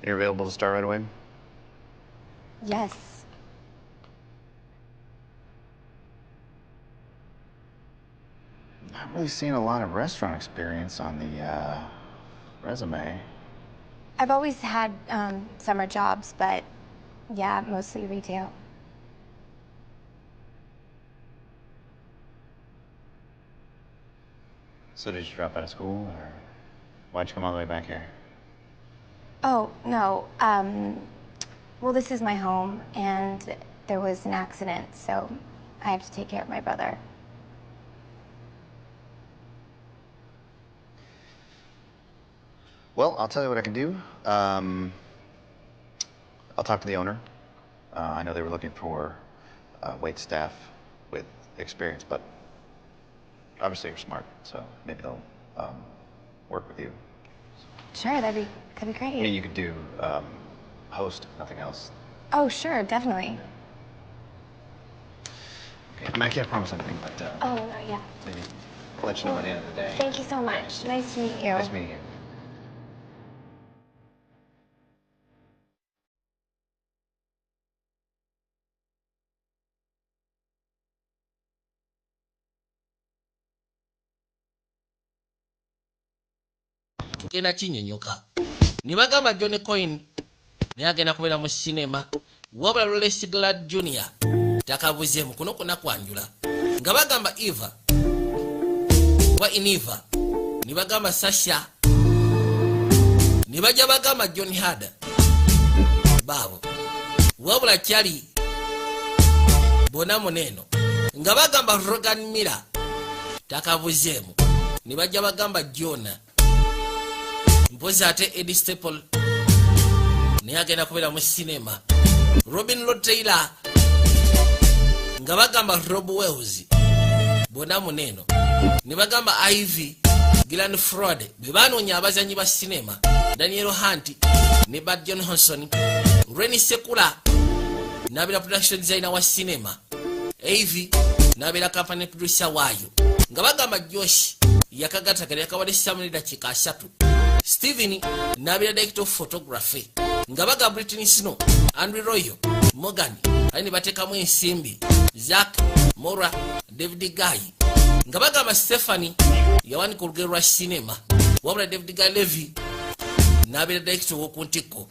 You're available to start right away? Yes. Not really seeing a lot of restaurant experience on the resume. I've always had summer jobs, but yeah, mostly retail. So did you drop out of school, or why'd you come all the way back here? Oh, no. Well, this is my home, and there was an accident, so I have to take care of my brother. Well, I'll tell you what I can do. I'll talk to the owner. I know they were looking for wait staff with experience, but obviously you're smart, so maybe they'll work with you. Sure, that'd be great. I mean, you could do host, if nothing else. Oh, sure, definitely. Okay, I mean, I can't promise anything, but Oh, no, yeah. maybe I'll let you know by the end of the day. Thank you so much. Nice to meet you. Nice meeting you. Genda kinyonyoka ne bagamba John Coyne naye agenda kubeera mu sinema wabula Lawrence Glad Jr takabuzeemu kuno kuna kwanjula nga bagamba Eva wa Iniva ne bagamba Sasha ne bajja bagamba John Hada baabo wabula kyali bona muneno nga bagamba Rogan Miller takabuzeemu ne bajja bagamba Jonah mpozi ate Eddie Staple naye agenda kubeera mu sinema Robin Lord Taylor nga bagamba Rob Wells bona muneno ne bagamba Ivy Gillan Fraud be banoonya abazanyi ba sinema Daniel Hunt ne Bud Johnson Renny Sekula n'abeera production designer wa sinema Ivy n'abeera company producer waayo nga bagamba Josh yakagatakala yakabadde Samuel dakiika 3 Steven n'abeera director of photography nga baga Britney Snow Andrew Royo Morgan ali ne bateekamu ensimbi Zach Mora David Guy nga bagamba Stephanie yawanika olugero lwa sinema wabula David Guy Levy n'abeera director w'oku ntikko.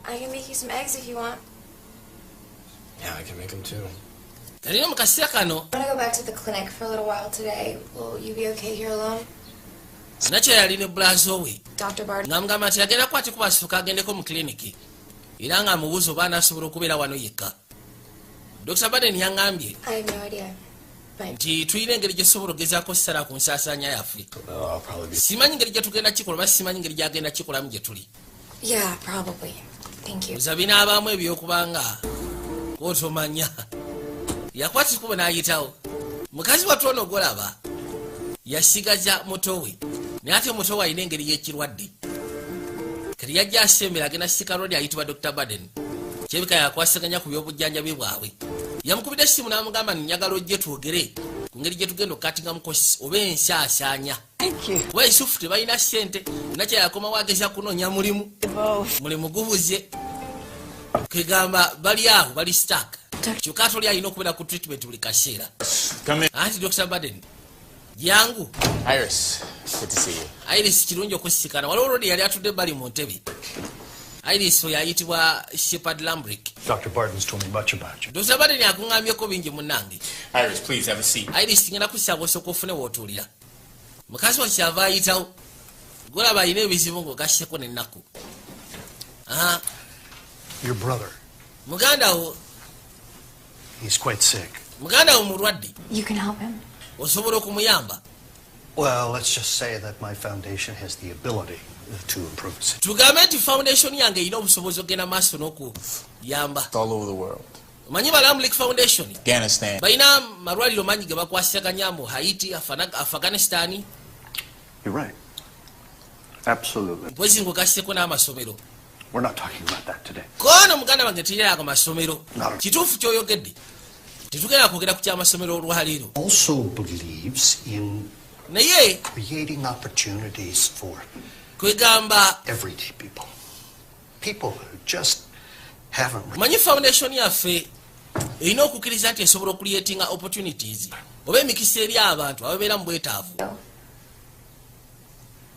I can make you some eggs if you want. Yeah, I can make them too. Kalina mu kaseera kano I'm gonna go back to the clinic for a little while today. Will you be okay here alone? nakyo yali ne bulazo we Dr. Barton. nga mugamba nti agenda kwati kubasituka agendeko mu kiliniki era nga amubuuza oba anaasobola okubeera wano yekka. Dr. Barton yaŋŋambye I have no idea. But nti tulina engeri gye tusobola ogezaako ssala ku nsaasaanya yaffe. I'll probably be. Simanyi ngeri gye tugenda kikola oba simanyi ngeri gyagenda kikolamu gye tuli. yeah, probably. Thank you. Buza binaabaamu ebyokubanga kootomanya yakwata kubo n'ayitawo mukazi wattu ono golaba yasigaza muto we naye ate muto we alina engeri y'ekirwadde kati yajja asembera agenda sika rodi ayitibwa Dr. Baden kyebika yakwasaganya ku byobujjanjabi bwabwe yamukubidde essimu n'amugamba njagala ojje twogere ku ngeri gye tugenda okukatinga mukosi oba ensaasaanya kuba Yusufu tebalina ssente nakyo yakomawo ageza kunoonya mulimu gubuze kwegamba bali awo bali stack kyokka toli alina okubeera ku treatment buli kaseera. Anti Dr. Baden jangu Iris, good to see you. Iris kirungi okusikana waliwo olodi yali atudde bali mu ntebe. Iris oyo ayitibwa Shepard Lambrick. Dr. Barton's told me much about you. Dr. Baden akuŋŋambyeko bingi munnange. Iris, please have a seat. Iris ngenda kusaba osooka ofune wootuulira mukazi wa kyava ayitawo golaba alina ebizibu ng'ogasseko n'ennaku. Your brother, Muganda wo he's quite sick. muganda wo mulwadde You can help him. osobola okumuyamba. Well, let's just say that my foundation has the ability to improve his situation. Tugambe nti foundation yange erina obusobozi okugenda maaso n'okuyamba. It's all over the world. Omanyi ba Lambrick Foundation Afghanistan. balina malwaliro mangi ge bakwasaganya mu Haiti, Afghanistan. You're right. Absolutely. Mpozi ng'ogasseko n'amasomero. We're not talking about that today. Kono muganda wange tulina ago masomero. No. Kituufu ky'oyogedde. Tetugenda kwogera ku ky'amasomero olwaleero. Also believes in naye creating opportunities for kwegamba everyday people. People who just haven't. manyi foundation yaffe erina okukkiriza nti esobola okucreatinga opportunities oba emikisa eri abantu ababeera mu bwetaavu.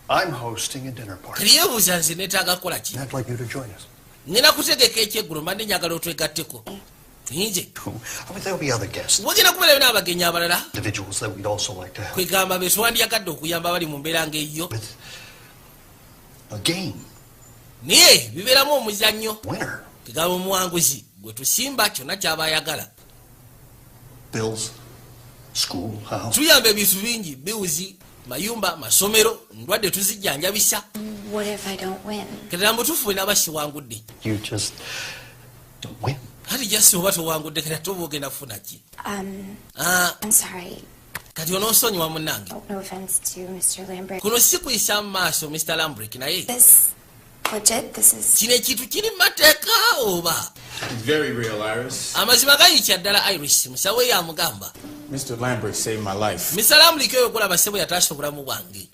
I'm hosting a dinner party. kali yeebuuza nze neetaaga kukola ki? I'd like you to join us. ngenda kutegeka ekyeggulo mbadde njagala otwegatteko nje. I mean, there'll be other guests, wagenda kubeerayo n'abagenyi abalala individuals that we'd also like to have kwegamba be twandiyagadde okuyamba bali mu mbeera ng'eyo, with a game naye bibeeramu omuzannyo. winner. kwegamba omuwanguzi gwe tusimba kyonna kyaba ayagala. Bills, schoolhouse. tuyamba ebintu bingi, biwuzi, mayumba, masomero, ndwadde tuzijjanjabisa. What if I don't win? ketera mutuufu bwe naaba siwangudde You just don't win. kati jasi oba towangudde kera toba ogenda kufuna ki? I'm sorry. kati onoosonyiwa munnange. No offense to Mr. Lambert. kuno si kuyisa mu maaso Mr. Lambrick, naye This legit? This is... kino ekintu kiri mu mateeka oba? Very real, Iris. amazima gayitya ddala Iris, musawo ye amugamba. Mr. Lambert saved my life. Mr. Lambrick oyo okulaba ssebo yataasa obulamu bwange.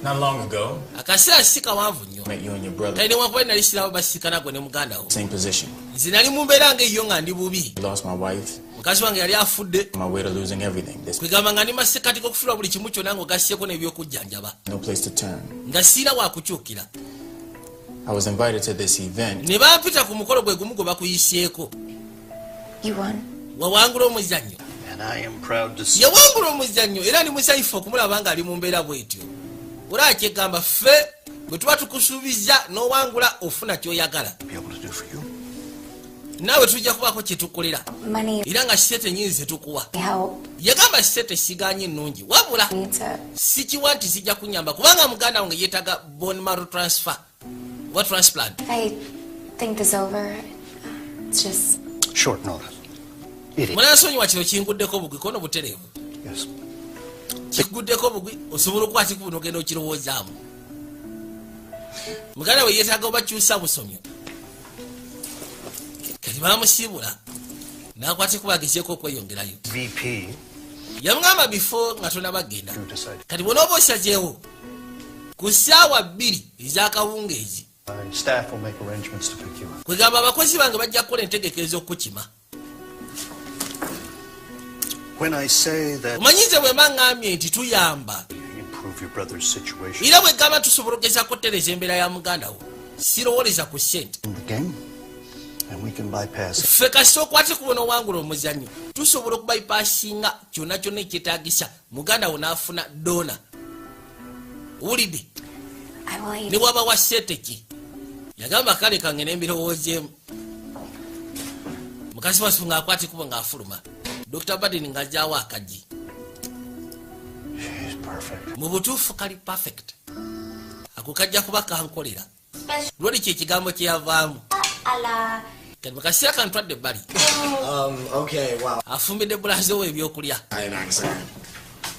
Not long ago, akaseera si kawanvu nnyo. met you and your brother. kali newakuba nali siraba basisikana gwe ne muganda wo. Same position. nze nali mu mbeera ng'eyo nga ndi bubi. Lost my wife. mukazi wange yali afudde. On my way to losing everything. There's kwegamba nga ndi masekati g'okufuula buli kimu kyonna ng'ogasseko n'ebyokujjanjaba. no place to turn. nga siina wakukyukira. I was invited to this event. ne bampita ku mukolo gwe gumu gwe bakuyiseeko. You won? wawangula omuzannyo. And I am proud to see. yawangula omuzannyo era ndi musanyufu okumulaba nga ali mu mbeera bwetyo. olaba kyegamba ffe bwe tuba tukusuubiza n'owangula ofuna kyoyagala. Be able to do for you. naawe tujja kubaako kye tukolera. Money, era nga sente nyingi zetukuwa. help. yagamba sente siganye nnungi wabula Me to... sikiwa nti sijja kunyamba kubanga muganda wange yeetaga bone marrow transfer oba transplant. I think this over. It's just... Short notice. It is. munansonyiwa kino kinguddeko bugwi kono butereevu. Yes. kikuguddeko bugwi osobola okukwatiko buno ogenda okirowoozaamu. muganda we yeetaaga obakyusa busomyo. kati baamusiibula n'akwatiko bagezeeko okweyongerayo. VP. yamugamba bifo nga tonabagenda. You decide. kati bw'onooba osazeewo ku ssaawa 2 ez'akawungeezi My staff will make arrangements to pick you up. kwegamba abakozi bange bajja kukola entegekerezo okukukima. When I say that omanyize bwe mbaŋŋambye nti tuyamba you improve your brother's situation era bwe gamba tusobola okugezaako okutereeza embeera ya muganda wo sirowoleza ku ssente. in the game, and we can bypass it. ffe kasita okwate kubona owangula omuzannyo tusobola okubayipaasinga kyonna kyonna ekyetaagisa muganda wo n'afuna doona. wulidde I will eat. ne waba wa ssente ki? yagamba kale kange n'embirowoozeemu. mukazi wasu ng'akwate kubo ng'afuluma. Dr. Badin ng'ajjaawo akagi. She's perfect. mu butuufu kali perfect. ako kajja kuba kankolera. lwali kye kigambo kye yavaamu. Allah. kati mu kaseera kantwadde ebbali. Okay, wow. afumbidde bulazi owo ebyokulya. I know exactly.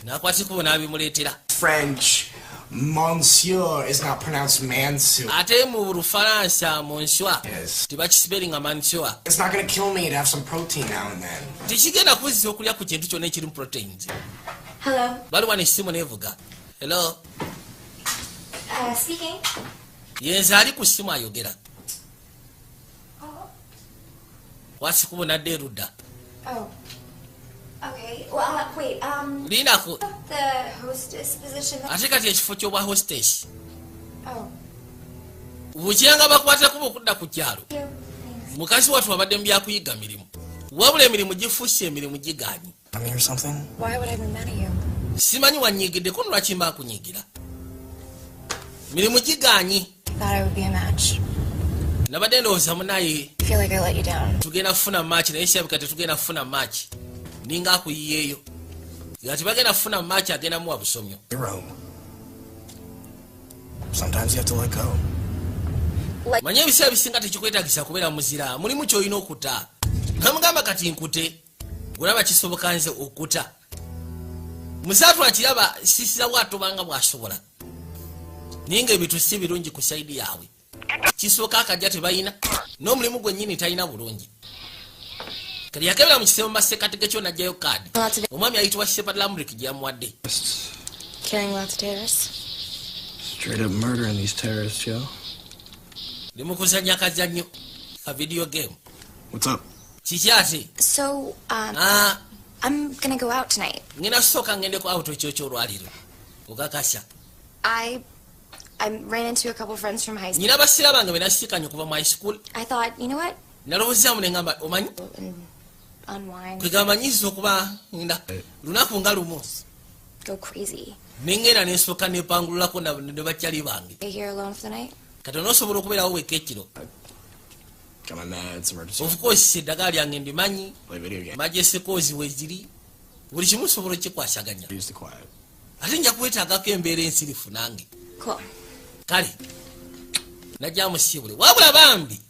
n'akwatikubo n'abimuleetera. French, monsieur is not pronounced Mansour. ate mu Lufalansa monsiwa Yes. tebakisiberinga mansiwa. It's not gonna kill me to have some protein now and then. tekigenda kuzisa okulya ku kintu kyonna ekirimu proteins. Hello. baliwa n'essimu neevuga. hello. Speaking. yenze ali ku ssimu ayogera. wasikubo nadde erudda. Oh. Okay. Well, wait. linako The hostess position. ate kati ekifo ky'obwa hostess Oh. bukyanga bakwata kuba okudda ku kyalo. Thanks. mukazi wattu abadde mu byakuyiga mirimu wabula emirimu gifusse emirimu gigaanyi. I mean, or something? Why would I be mad at you? simanyi wanyigiddeko nolwaki mba nkunyigira. mirimu gigaanyi. Thought I would be a match. nabadde ndowooza munaye I feel like I let you down. tugenda kufuna maaki naye kirabika tetugenda kufuna maaki. ninga akuyiyeeyo nga tebagenda kufuna maaki agenda muwa busomyo. Hero. Sometimes you have to let go. manye ebiseera bisinga tekikwetagisa kubeera muzira mulimu kyolina okuta. namugamba kati nkute olaba kisoboka nze okuta. musaatu akiraba sisira bwatobanga bwasobola naye nga ebintu si birungi ku saidi yaabwe. kisooka akajja tebalina n'omulimu gwennyini talina bulungi. kali yakebera mu kisebo masekatege kyo najjayo kaadi omwami ayitibwa Shepard Lambrick gye yamuwadde. Killing lots of terrorists. Straight up murdering these terrorists, yo. Ndi mu kuzannya kazannyo a video game. What's up? Kiki ate? So, I'm gonna go out tonight. Ngenda soka ngendeko auto ekyo kyolwaliro okakasya. I ran into a couple friends from high school. Nyina basira bange be nasikanye okuva mu high school. I thought, you know what? Nalowoozamu ne ngamba omanyi Unwind. kwegamba nyiza okuba nda lunaku nga lumu Go crazy. nengenda nensooka nepangululako ne bakyali bange. Stay here alone for the night? Kati onoosobola okubeerawo weka ekiro. Got my meds, emergency. Of course eddagala lyange ndimanyi Play video game. majesikozi weziri buli kimu osobola okikwasaganya Use the quiet. ate nja kwetaagako embeera ensirifu nange. Cool. Kale najja musibule wabula bambi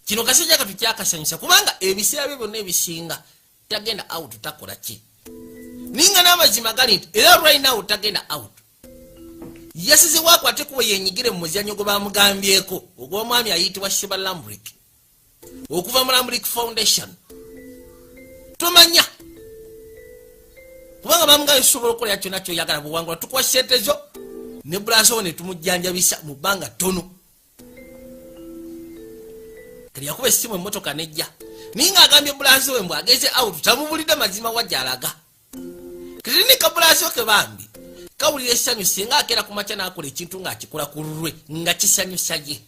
kino kasajja katu kyakasanyusa kubanga ebiseera bye byonna ebisinga tagenda out takola ki ninga n'amazima gali nti era right now tagenda out yasizewaako ate kuba yenyigire mu muzannyo gwe bamugambyeko ogw'omwami ayitibwa Shepard Lambrick okuva mu Lambrick Foundation tomanya kubanga bamugambye tusobola okukolera kyonna kyoyagala buwangula tukuwa sente zo ne bulazo ne tumujjanjabisa mu bbanga ttono. Kali yakuba essimu emmotoka nejja ninga agambye bulazo we mbw ageze out tamubulidde mazima wajjalaga kati ni kabulazo ke bambi kawulira essanyu singa akeera ku makya n'akola ekintu ng'akikola ku lulwe nga kisanyusa ye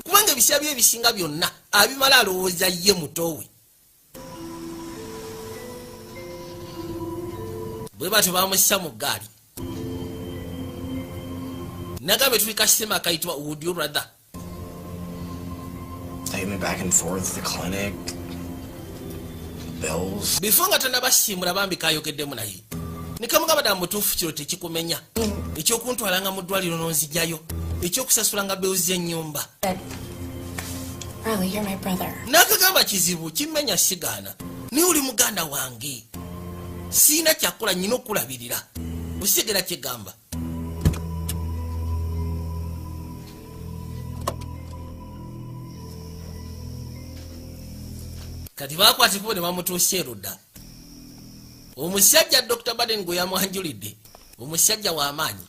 kubanga ebiseera bye ebisinga byonna abimala alowooza ye mutowe. Bwe batyo bamussa mu ggaali nagambe tuli kasitema akayitibwa Would You Rather. Take me back and forth, the clinic, bills. Before nga tannabasiimula bambi kayogeddemu naye nikamugamba ddala mutuufu kiro tekikumenya ekyokuntwalanga mu ddwaliro n'onzijjayo ekyokusasulanga bills z'ennyumba. Riley, you're my brother. N'akagamba kizibu kimmenya sigaana niwe oli muganda wange siina kyakola nnyina okulabirira osigera kigamba. Kati bakwatibwa ne bamutuusa erudda omusajja Dr. Baden gwe yamwanjulidde omusajja w'amaanyi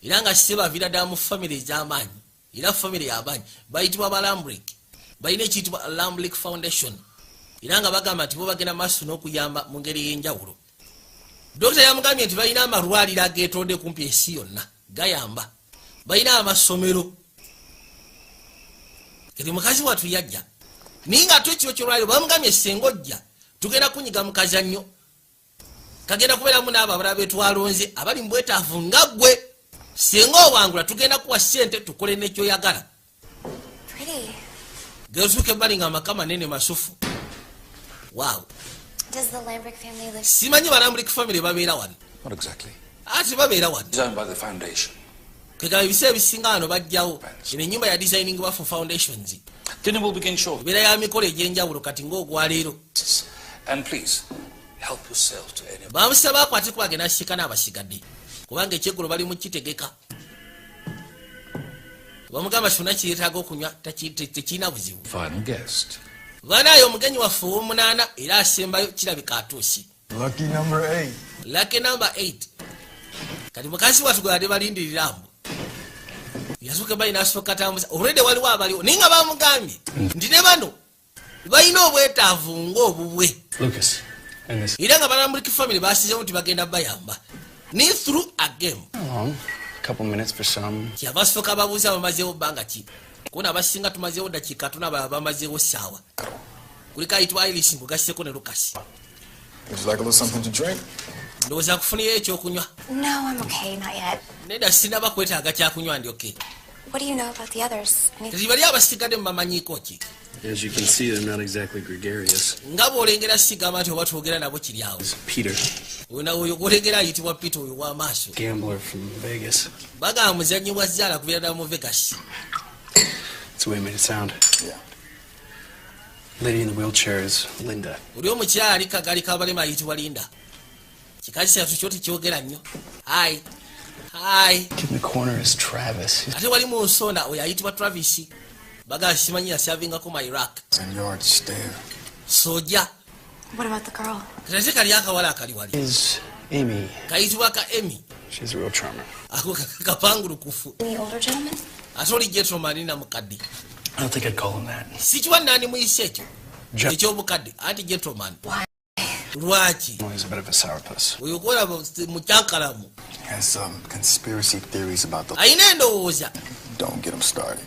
era nga kiseba avira ddala mu famire ez'amaanyi era famire y'amaanyi bayitibwa ba Lambrick balina ekiyitibwa Lambrick Foundation era nga bagamba nti bo bagenda maaso n'okuyamba mu ngeri ey'enjawulo. Dokita yamugambye nti balina amalwaliro ageetonde kumpi ensi yonna gayamba balina amasomero. Kati mukazi wattu yajja ninga ate ekiro kyolwaliro bamugambye senga ojja tugenda kunyiga mu kazannyo kagenda kubeeramu n'abo abalala betwalonze abali mu bwetaavu nga ggwe senga owangula tugenda kuwa ssente tukole n'ekyoyagala. Geotuuka ebbali nga amaka manene masufu. Wow. Does the Lambrick family live? Simanyi ba Lambrick family babeera wano. What exactly? Ate babeera wano. Designed by the foundation. Kegaba ebiseera ebisinga wano bajjawo eno ennyumba ya designingibwa for foundations. Dinner will begin shortly. Ebeera ya mikolo egy'enjawulo kati ng'ogwaleero. And please, help yourself to any. Bamusaba akwate kuba agenda asika n'abasigadde kubanga ekyeggulo bali mu kitegeka. Bamugamba kyonna kireetaaga okunywa tekirina buzibu. Final guest. Banaayo omugenyi waffe ow'omunaana era asembayo kirabika atuusi. Lucky number 8. Lucky number 8. Kati mukazi wattu gwe yadde balindirira mbu yasuka bali nasooka tambuza already waliwo abaliwo ninga bamugambye nti ne bano balina obwetaavu ng'obubwe. Lucas, and this. Era nga Lambrick family basizewo nti bagenda bayamba ni through a game. A couple minutes for some. Kyabasooka babuuza bamazeewo bbanga ki kuona abasinga tumazeewo dakiika tuna balala bamazeewo ssaawa kuliko ayitibwa Iris ngugasseko ne Lucas. Would you like a little something to drink? Ndowooza kufunirayo ekyokunywa. No, I'm okay, not yet. Nedda sinaba kwetaaga kyakunywa ndi okay. What do you know about the others? Kati bali abasigadde mubamanyiiko ki? As you can see, they're not exactly gregarious. Nga bw'olengera sigamba nti oba twogera nabo kiri awo. Peter, Oyo gw'olengera ayitibwa Peter oyo w'amaaso. gambler from Vegas. Bagamba muzannyi bwa zzaala kubeera ddala mu Vegas. That's the way it made it sound. Yeah. Lady in the wheelchair is Linda. Oli omukyala ali kagali k'abalema ayitibwa Linda. Kikazi kyattu kyo tekyogera nnyo. Hi. Kid in the corner is Travis. Ate wali mu nsonda oyo ayitibwa Travis. Bagamba simanyi yasyavingako mu Iraq. And yard stare. Soja. What about the girl? Is Amy. She's a real charmer. The older gentleman? I don't think I'd call him that. Why? Well, he's a bit of a sourpuss. He has some conspiracy theories about the... Don't get him started.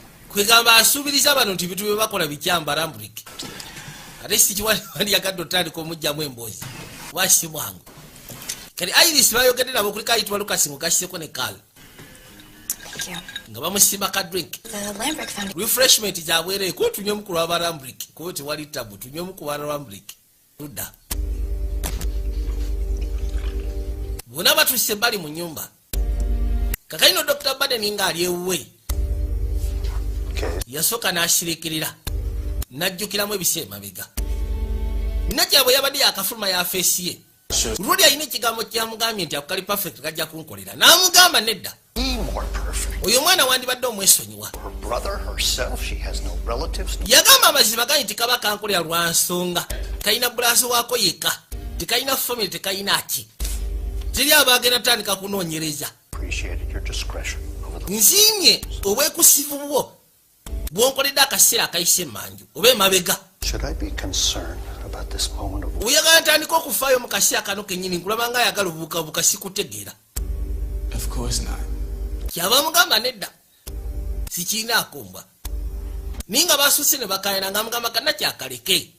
The Lambrick Foundation. Refreshment jabwere ko tunywe mukulu wa Lambrick ko tewali tabu tunywe mukulu wa Lambrick ruda bona batuse bali mu nyumba kakaino Dr. Baden nga aliyewe yasoka n'ashirikirira najjukiramu ebisema biga najjabo yabadde yakafuluma ya face ye rudi ayina ekigambo kyamugambye nti akali perfect kajja kunkolera n'amugamba nedda oyo mwana wandibadde omwesonyiwa yagamba amaziba ganyi tikaba kankolera lwa nsonga kalina bulaso waako yekka tekalina family tekalina ki teri abagenda tandika kunoonyereza nsiimye obwekusifu bwo bwonkoledde akaseera akayise emanju oba emabega oyagala ntandika okufaayo mu kaseera kano kennyini nkulabanga ayagala obubukabuka sikutegeera kyaba mugamba nedda sikiina akombwa naye nga basuse ne bakayana nga mugamba kanna kyakaleke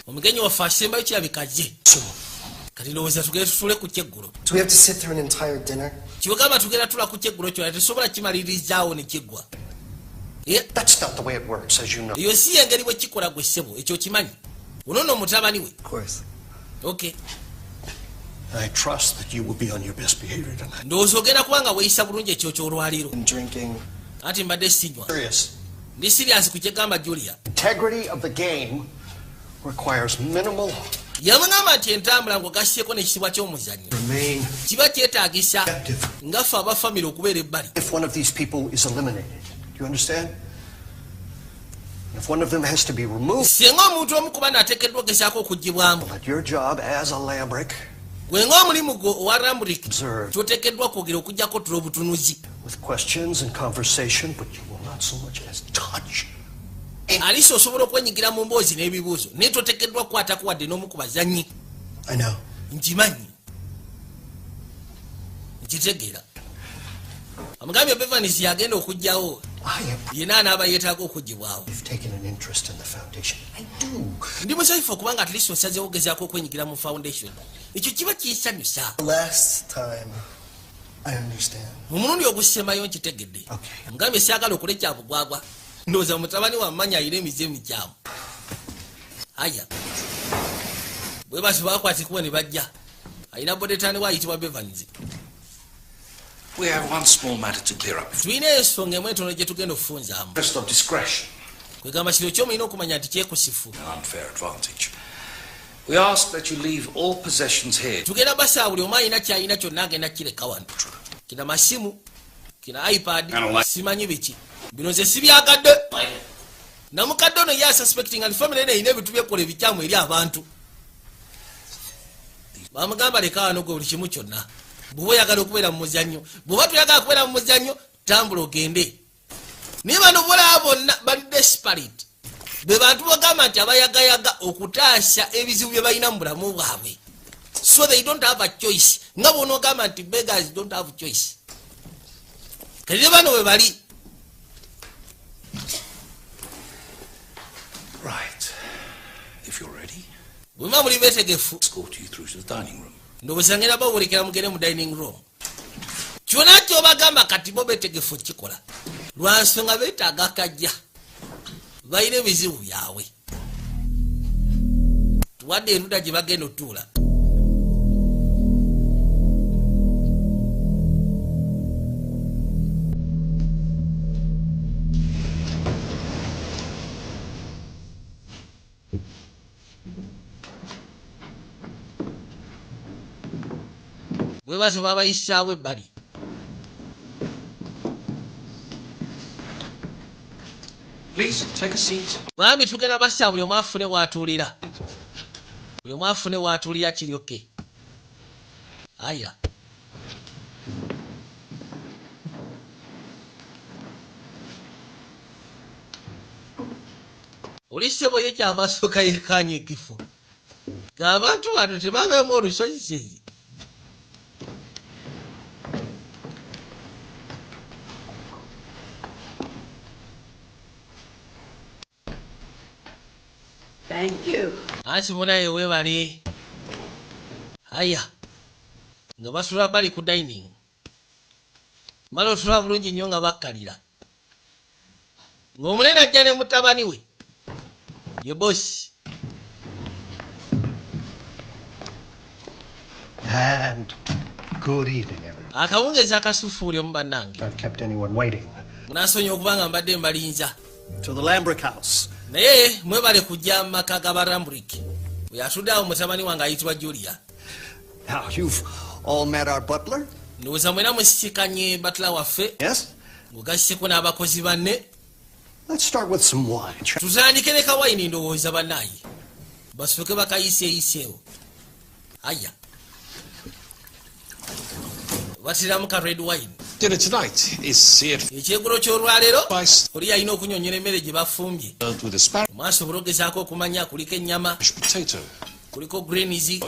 omugenyi waffe asembayo kirabikaje kati lowooza tugenda tutule ku kyeggulo kibugamba tugenda tula ku kyeggulo kyona tesobola kimaliririzaawo ne kiggwa eyo si yengeri bwe kikola gwe ssebo ekyo kimanyi onono mutabani we okay ndowooza ogenda kubanga weeyisa bulungi ekyo kyolwaliro ati mbadde sinywa ndi siriasi ku kyegamba Julia yamugamba nti entambula ng'ogassieko n'ekisibwa ky'omuzannyo kiba kyetaagisa ngaffe abafamire okubeera ebbali singa omuntu omu kuba naateekeddwa ogezaako okuggibwamu gwe ng'omulimu gwo owa Lambrick kyoteekeddwa kwogera okugyako tula obutunuzi alisi osobola okwenyigira mu mboozi n'ebibuuzo naye toteekeddwa kukwatako wadde n'omu ku bazannyi nkimanyi nkitegeera amugambye Bevanis yagenda okugjawo yena anaaba yeetaaga okuggibwawo ndi musanyufu okubanga atlist osazeewo ogezaako okwenyigira mu foundation ekyo kiba kinsanyusa omulundi ogusembayo nkitegedde amugambye saagala okola ekyabugwagwa ndowooza mutabani wammanya ayina emize emikyamu aya bwe basi bakwatikuwe ne bajja ayina bodetaani waayitibwa Bevanis tulina ensonga emu entono gye tugenda okufunzaamu kwegamba kiro kyomulina okumanya nti kyekusifu tugenda basa buli omu alina kyalina kyonna agenda kireka wano kina masimu kina ipad simanyi biki bino nze sibyagadde namukadde ono ye asuspecting ali family ene erina ebintu byekola ebikyamu eri abantu bamugamba leka wano gwe buli kimu kyonna bw'oba oyagala okubeera mu muzannyo bw'oba tuyagala kubeera mu muzannyo tambula ogende naye bano bolaba bonna bali desperate be bantu bagamba nti abayagayaga okutaasa ebizibu bye balina mu bulamu bwabwe so they don't have a choice nga bona ogamba nti beggars don't have choice kati ne bano bwe bali bwema muli beetegefu ndowooza ngenda bawoolekera mugende mu dining room kyona kyobagamba kati bo beetegefu kikola lwa nsonga beetaaga kajja balina ebizibu byabwe tuwadde erudda gye bagenda otuula bwe bato babayisaawo ebbali bambi tugenda bassa buli omu afune waatuulira buli mwafune watulira kiryoke. Aya. Olisebo yekyamaaso kayekanye ekifo. Abantu wano tebabeemu olusozi. Thank you. Ansi munaye webale. Aya. Nga basula bali ku dining. Mala osula bulungi nnyo nga bakkalira. Ng'omunene ajja ne mutabani we. Ye boss. And good evening, everyone. Akawungezi akasufuuli omu bannange. I've kept anyone waiting. Munansonyiwa okubanga mbadde mbalinza. To the Lambrick house. Naye mwebale kujja mu maka g'Abalambrick. Oyo atudde awo mutabani wange ayitibwa Julia. Now, you've all met our butler? Ndowooza mwena musisikanye butler waffe. Yes? Ng'ogasseko n'abakozi banne. Let's start with some wine. Tuzandike ne kawayini ndowooza bannaye. Basooke bakayiseeyiseewo. Aya. Batiramu ka red wine. Dinner tonight is seared Ekyeggulo ky'olwaleero oli yalina okunyonyola emmere gye bafumbye. with asparagus, Maaso bulogezaako okumanya kuliko ennyama, potato. kuliko greens,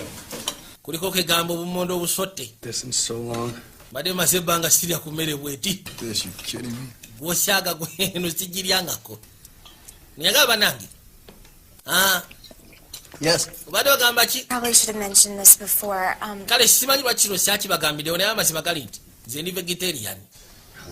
kuliko kegambo obumondo obusotte. This in so long. Mbadde maze ebbanga sirya ku mmere bweti. This, you kidding me? Bw'osyaga gweno sigiryangako. Nayagala bannange. Yes. Obadde bagamba ki? Probably should have mentioned this before. Kale simanyi lwakiro syakibagambiddewo naye amazima gali nti nze ndi vegetarian.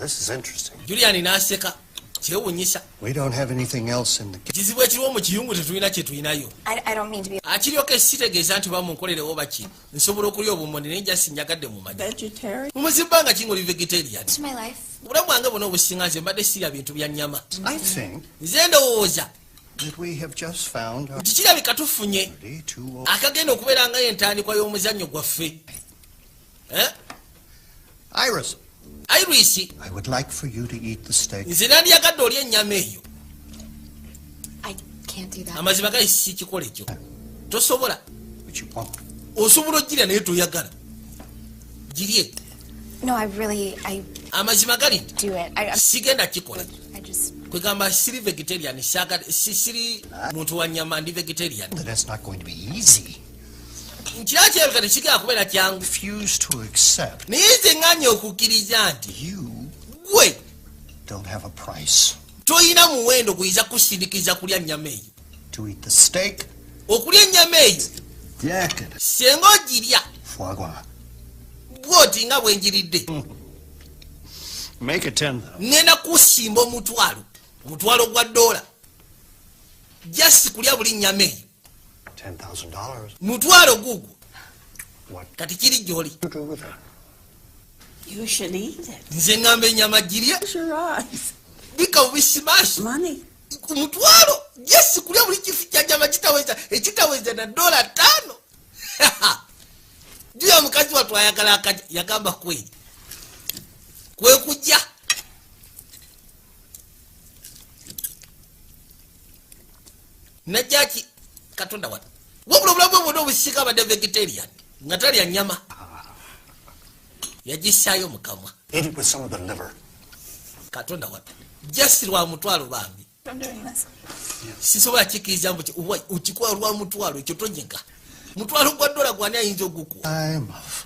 This is interesting. Julian n'aseka. Kyewuunyisa. We don't have anything else in the kitchen. Kizibu ekiriwo mu kiyungu tetulina kye tulinayo. I don't mean to be Akiryoke sitegeeza nti bamunkolerewo baki. Nsobola okulya obummonde naye nja sinjagadde mumanyi. Vegetarian? Mumuzibbanga ki ng'oli vegetarian? to my life. Obulamu bwange bwonna obusinga nze mbadde sirya bintu bya nnyama. I think Nze ndowooza that we have just found our nti kirabika tufunye to akagenda okubeera nga entandikwa y'omuzannyo gwaffe. Iris. Iris, I would like for you to eat the steak. nze nandyagadde olya ennyama eyo. I can't do that. Amazima gali si kikola ekyo. Tosobola. But you won't. Osobola ogirya naye toyagala. Girye. No, I Amazima gali nti do it. sigenda kikola. I just Kwegamba siri vegetarian, siri muntu wa nnyama, ndi vegetarian. That's not going to be easy. Nkira kyereka tekigenda kubeera kyangu. Refuse to accept. Naye nze ŋŋanye okukkiriza nti You gwe don't have a price toyina muwendo guyinza kusindikiza kulya nnyama eyo. to eat the steak. Okulya ennyama eyo Yaked. senga ogirya Foie gras. bw'oti nga bwe njiridde. Make it 10,000. Ngenda kusimba omutwalo gwa $. Just kulya buli nnyama eyo. $10,000. Mutwalo gugwo. What Kati kiri gy'oli. do you do with that? You should eat it. Nze ngamba ennyama girya Close your eyes. bika bubisi maaso. Money. Ku mutwalo just kulya buli kifu kya nnyama ekitaweza na $5. Juya mukazi watu ayagala akaja yagamba kweli. Kwe kujja. Najaki Katonda watu. Wabula obulamu bwonna obusika abadde vegetarian. Nga talya nnyama. Yagisaayo mu kamwa. Eat it with some of the liver. Katonda watu. Just lwa mutwalo bambi. I'm doing this. Sisobola kikiriza mbu ukikuwa lwa mutwalo ekyo tonyega. Mutwalo gwa $1 gwani ayinza ogukuwa. Time of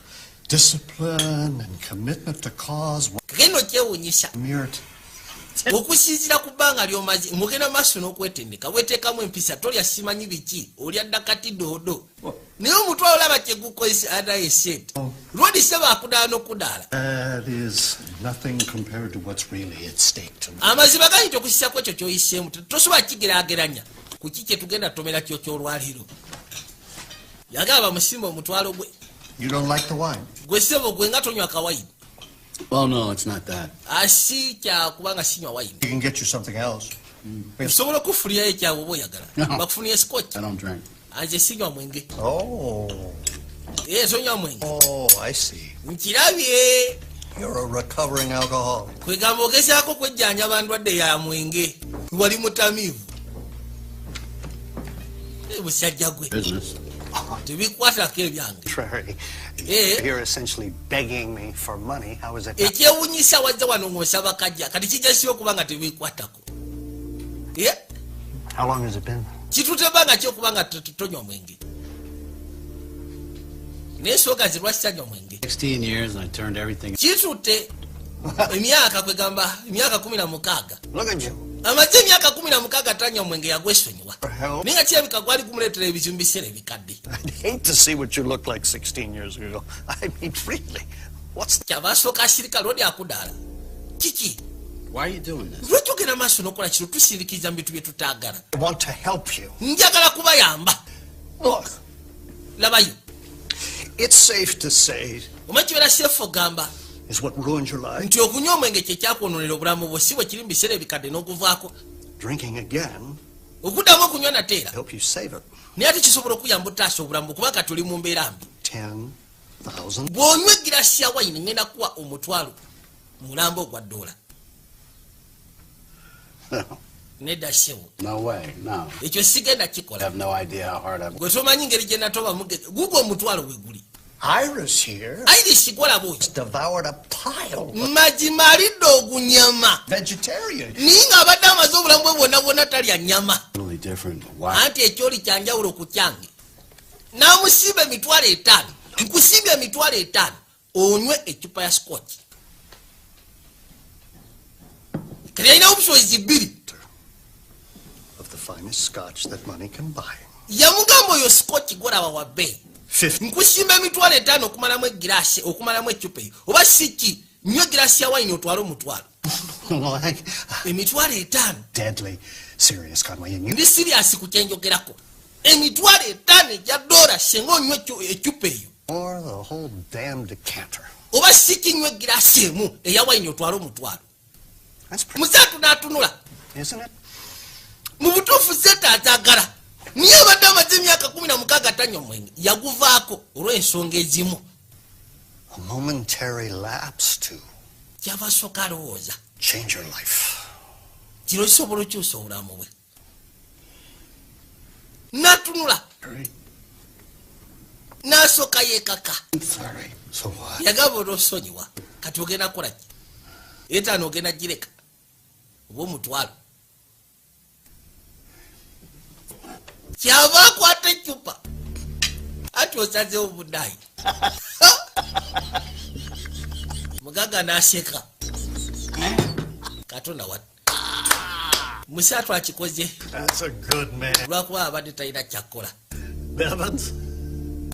discipline and commitment to cause. Kino kyewuunyisa. Merit. Okusinziira ku bbanga ly'omaze ng'ogenda maaso n'okwetendeka weeteekamu empisa tolya simanyi biki olya ddakati doodo naye omutwalo olaba kye gukozesa adaye sente lwodiseba akudaala n'okudaala. That is nothing compared to what's really at stake tonight. Amazima gali nti okusisako ekyo ky'oyiseemu tosobola kigeraageranya ku ki kye tugenda tomera kyo ky'olwaliro. Yagaba bamusimba omutwalo gwe. You don't like the wine? Gwe ssebo gwe nga tonywa kawayini. Well, no, it's not that. Si kya kubanga sinywa wayini. You can get you something else. Osobola okufulirayo ekyawe oba oyagala. No. Bakufuniye scotch. I don't drink. Nze sinywa mwenge. Oh. Tonywa mwenge. Oh, I see. Nkirabye. You're a recovering alcoholic. Kwegamba ogezaako kwejjanja ndwadde ya mwenge. Wali mutamiivu. Busajja gwe. Business. tebikwatako ebyange. Contrary. You're essentially begging me for money. How is it? Ekyewunyisa wajja wano ng'osaba kajja kati kijja siba okubanga tebikwatako. How long has it been? Kitutebanga kyokubanga tonywa mwenge. Nesooka zirwasitanywa mwenge. 16 years and I turned everything. Kitute emyaka kwegamba emyaka 16. Look at you. Amaze emyaka 16 tanywa mwenge yagwesonyiwa. Ninga kirabika gwali kumuleetera ebijumbi biseera ebikadde. I'd hate to see what you looked like 16 years ago. I mean, really. What's kyabasooka asirika lodi akudaala. Kiki? Why are you doing this? Lwaki ogenda maaso n'okola kino tusindikiriza mu bintu bye tutaagala? I want to help you. Njagala kubayamba. Look. Labayo. It's safe to say. Omakibeera seefu ogamba. Is what ruined your life. Nti okunywa omwenge kye kyakwonoonera obulamu bwo si bwe kiri mu biseera ebikadde n'okuvaako. Drinking again. Okuddamu okunywa nateera. Help you save it. Naye ate kisobola okuyamba otaasa obulamu kubanga tuli mu mbeera mbi. 10,000. Bw'onywa egiraasi ya wayini ngenda kuwa omutwalo mulambo ogwa $1. Nedda sewo. No way, no. Ekyo sigenda I kikola. have no idea how hard I've Gwe tomanyi ngeri gye natoba mugezi. Gugwo omutwalo we guli. Iris here. Irish gwolaba oki. Devoured a pile. Majimalidde ogunyama. Vegetarian. Ninga abadde amaze obulamu bwe bwonna bwonna talya nyama. Really different. Why? Anti ekyoli kyanjawulo ku kyange. Namusiba $5. Nkusibye $5. Onywe ecupa ya scotch. Kati alina obusozi 2. Of the finest scotch that money can buy. Yamugamba oyo scotch gwolaba wa bbeeyi. 50. Nkusimba $5 okumalamu egiraasi okumalamu ecupa eyo. Oba siki nnyo egiraasi ya wayini otwale omutwalo. $5. Deadly serious, Conway. And you. Ndi serious ku kyenjogerako. $5 egya $1 singa onywa ecupa eyo. Or the whole damn decanter. Oba siki nnyo egiraasi emu eya wayini otwale omutwalo. That's pretty. Musaatu n'atunula. Isn't it? Mu butuufu sente azaagala. Niye abadde amaze emyaka 16 tanywa mwenge. Yaguvaako olw'ensonga ezimu. A momentary lapse to Kyava asooka alowooza. change your life. Kino kisobola okyusa obulamu bwe. N'atunula. N'asooka yeekaka. Sorry. So what? Yagamba olw'osonyiwa. Kati ogenda kukola ki? Etaano ogenda gireka. Oba omutwalo. Kyava akwata ecupa. Ati osazeewo obudaayi. Mugaga n'aseka. Katonda wat. Musaatu akikoze. That's a good man. Lwakuba abadde talina kyakkola. Bevins.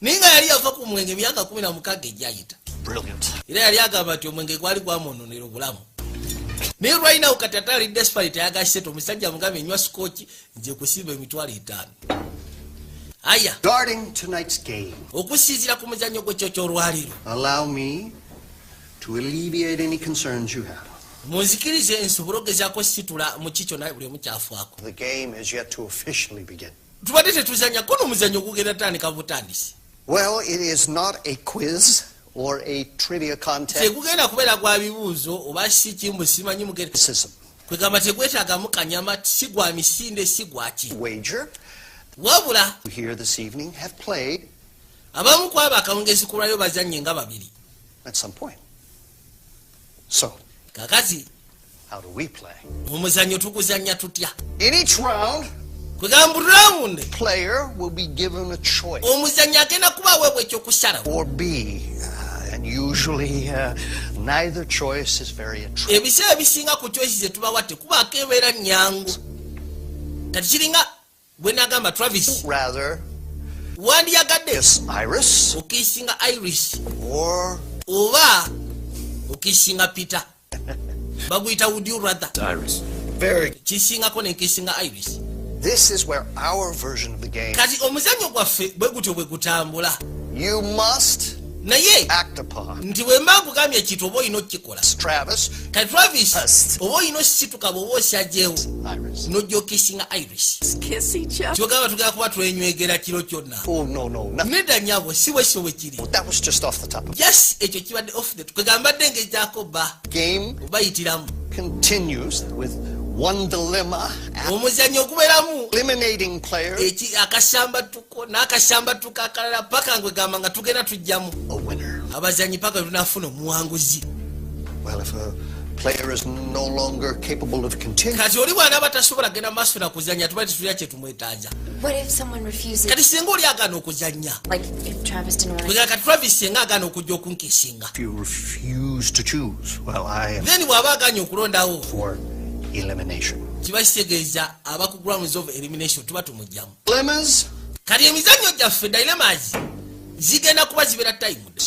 Ninga yali ava ku mwenge emyaka 16 egyayita. Brilliant. Era yali agamba nti omwenge gwali gwamwononera obulamu. Naye lwalina kati ate ali desperate yagasete omusajja mugambe enywa scotch nje kusimba $5. Aya. Regarding tonight's game. Okusinziira ku muzannyo gw'ekyo ky'olwaliro. Allow me to alleviate any concerns you have. Munzikirize nsobole ogezaako situla mu kikyo naye buli omu kyafwako. The game is yet to officially begin. Tubadde tetuzannyako n'omuzannyo gugenda tandika butandisi. Well, it is not a quiz or a trivia contest. Tegugenda kubeera gwa bibuuzo oba si kimbu simanyi mugenda. Kwegamba tegwetaagamu kanyama si gwa misinde si gwa ki. Wager. Wabula. Here this evening have played. Abamu ku abo akawungezi kulwayo bazannye nga babiri. At some point. So. Kakazi. How do we play? Omuzannyo tuguzannya tutya? In each round. Kwegamba round. Player will be given a choice. Omuzannyo agenda kuba aweebwa ekyokusalawo. Or B. And usually neither choice is very attractive. Ebiseera ebisinga ku choices ze tubawa tekubaako ebeera nnyangu. Kati kiringa bwe nagamba Travis. Rather. Wandiyagadde. Yes, Iris. Okiisinga Iris. Or. Oba okiisinga Peter. Baguyita would you rather? Iris. Very. Kisingako nenkisinga Iris. This is where our version of the game. Kati omuzannyo gwaffe bwe gutyo bwe gutambula. You must naye act upon. Nti bwe mba nkugambye ekintu oba olina okukikola. Travis. Kati Travis oba olina osituka bw'oba osajjeewo n'ojja okisinga Iris. Kyogamba tugenda kuba twenywegera kiro kyonna. Oh, no. Nedda nnyabo si bwe bwe kiri. That was just off the top of. Yes, ekyo kibadde off the. Kwegambadde ng'ekyako bba. Game obayitiramu. Continues with one dilemma, omuzannyo oguberamu eliminating players, akashambatuko n'akashambatuko akalala paka ngwegamba nga tugenda tujjamu a winner. abazanyi paka tunafuna omuwanguzi. Well, if a player is no longer capable of continuing, kati oli bwana batasobola genda maaso na kuzanya tuba tetulya kye tumwetaaja. What if someone refuses? kati singa oli agaana okuzanya Like if Travis didn't want kwegala kati Travis singa agaana okujja okunkisinga if you refuse to choose, well, I am then bw'aba aganye okulondawo for elimination. kiba kitegeeza aba ku grounds of elimination tuba tumugjamu. Dilemmas, kati emizannyo gyaffe dilemmas zigenda kuba zibeera timed.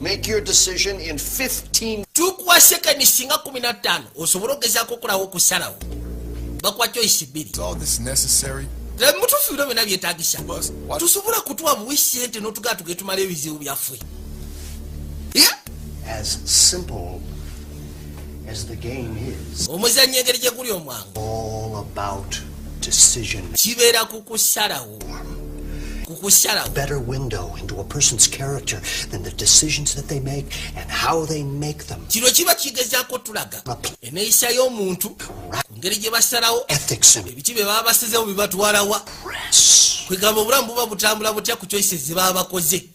make your decision in 15. tukuwa sekeni singa 15 osobola ogezaako okulawo okusalawo bakuwa choice 2 mutuufu bino byonna byetaagisa tusobola kutuwa buwi sente n'otugaa tuge tumala ebizibu byaffe. As simple as the game is, omuzannyo engeri gye guli omwangu all about decision. kibeera ku kusalawo Better window into a person's character than the decisions that they make and how they make them. kino kiba kigezaako tulaga eneeyisa y'omuntu ku ngeri gye basalawo Ethics and ebiki bye baba basizewo bibatwalawa kwegamba obulamu buba butambula butya ku choices ze baba bakoze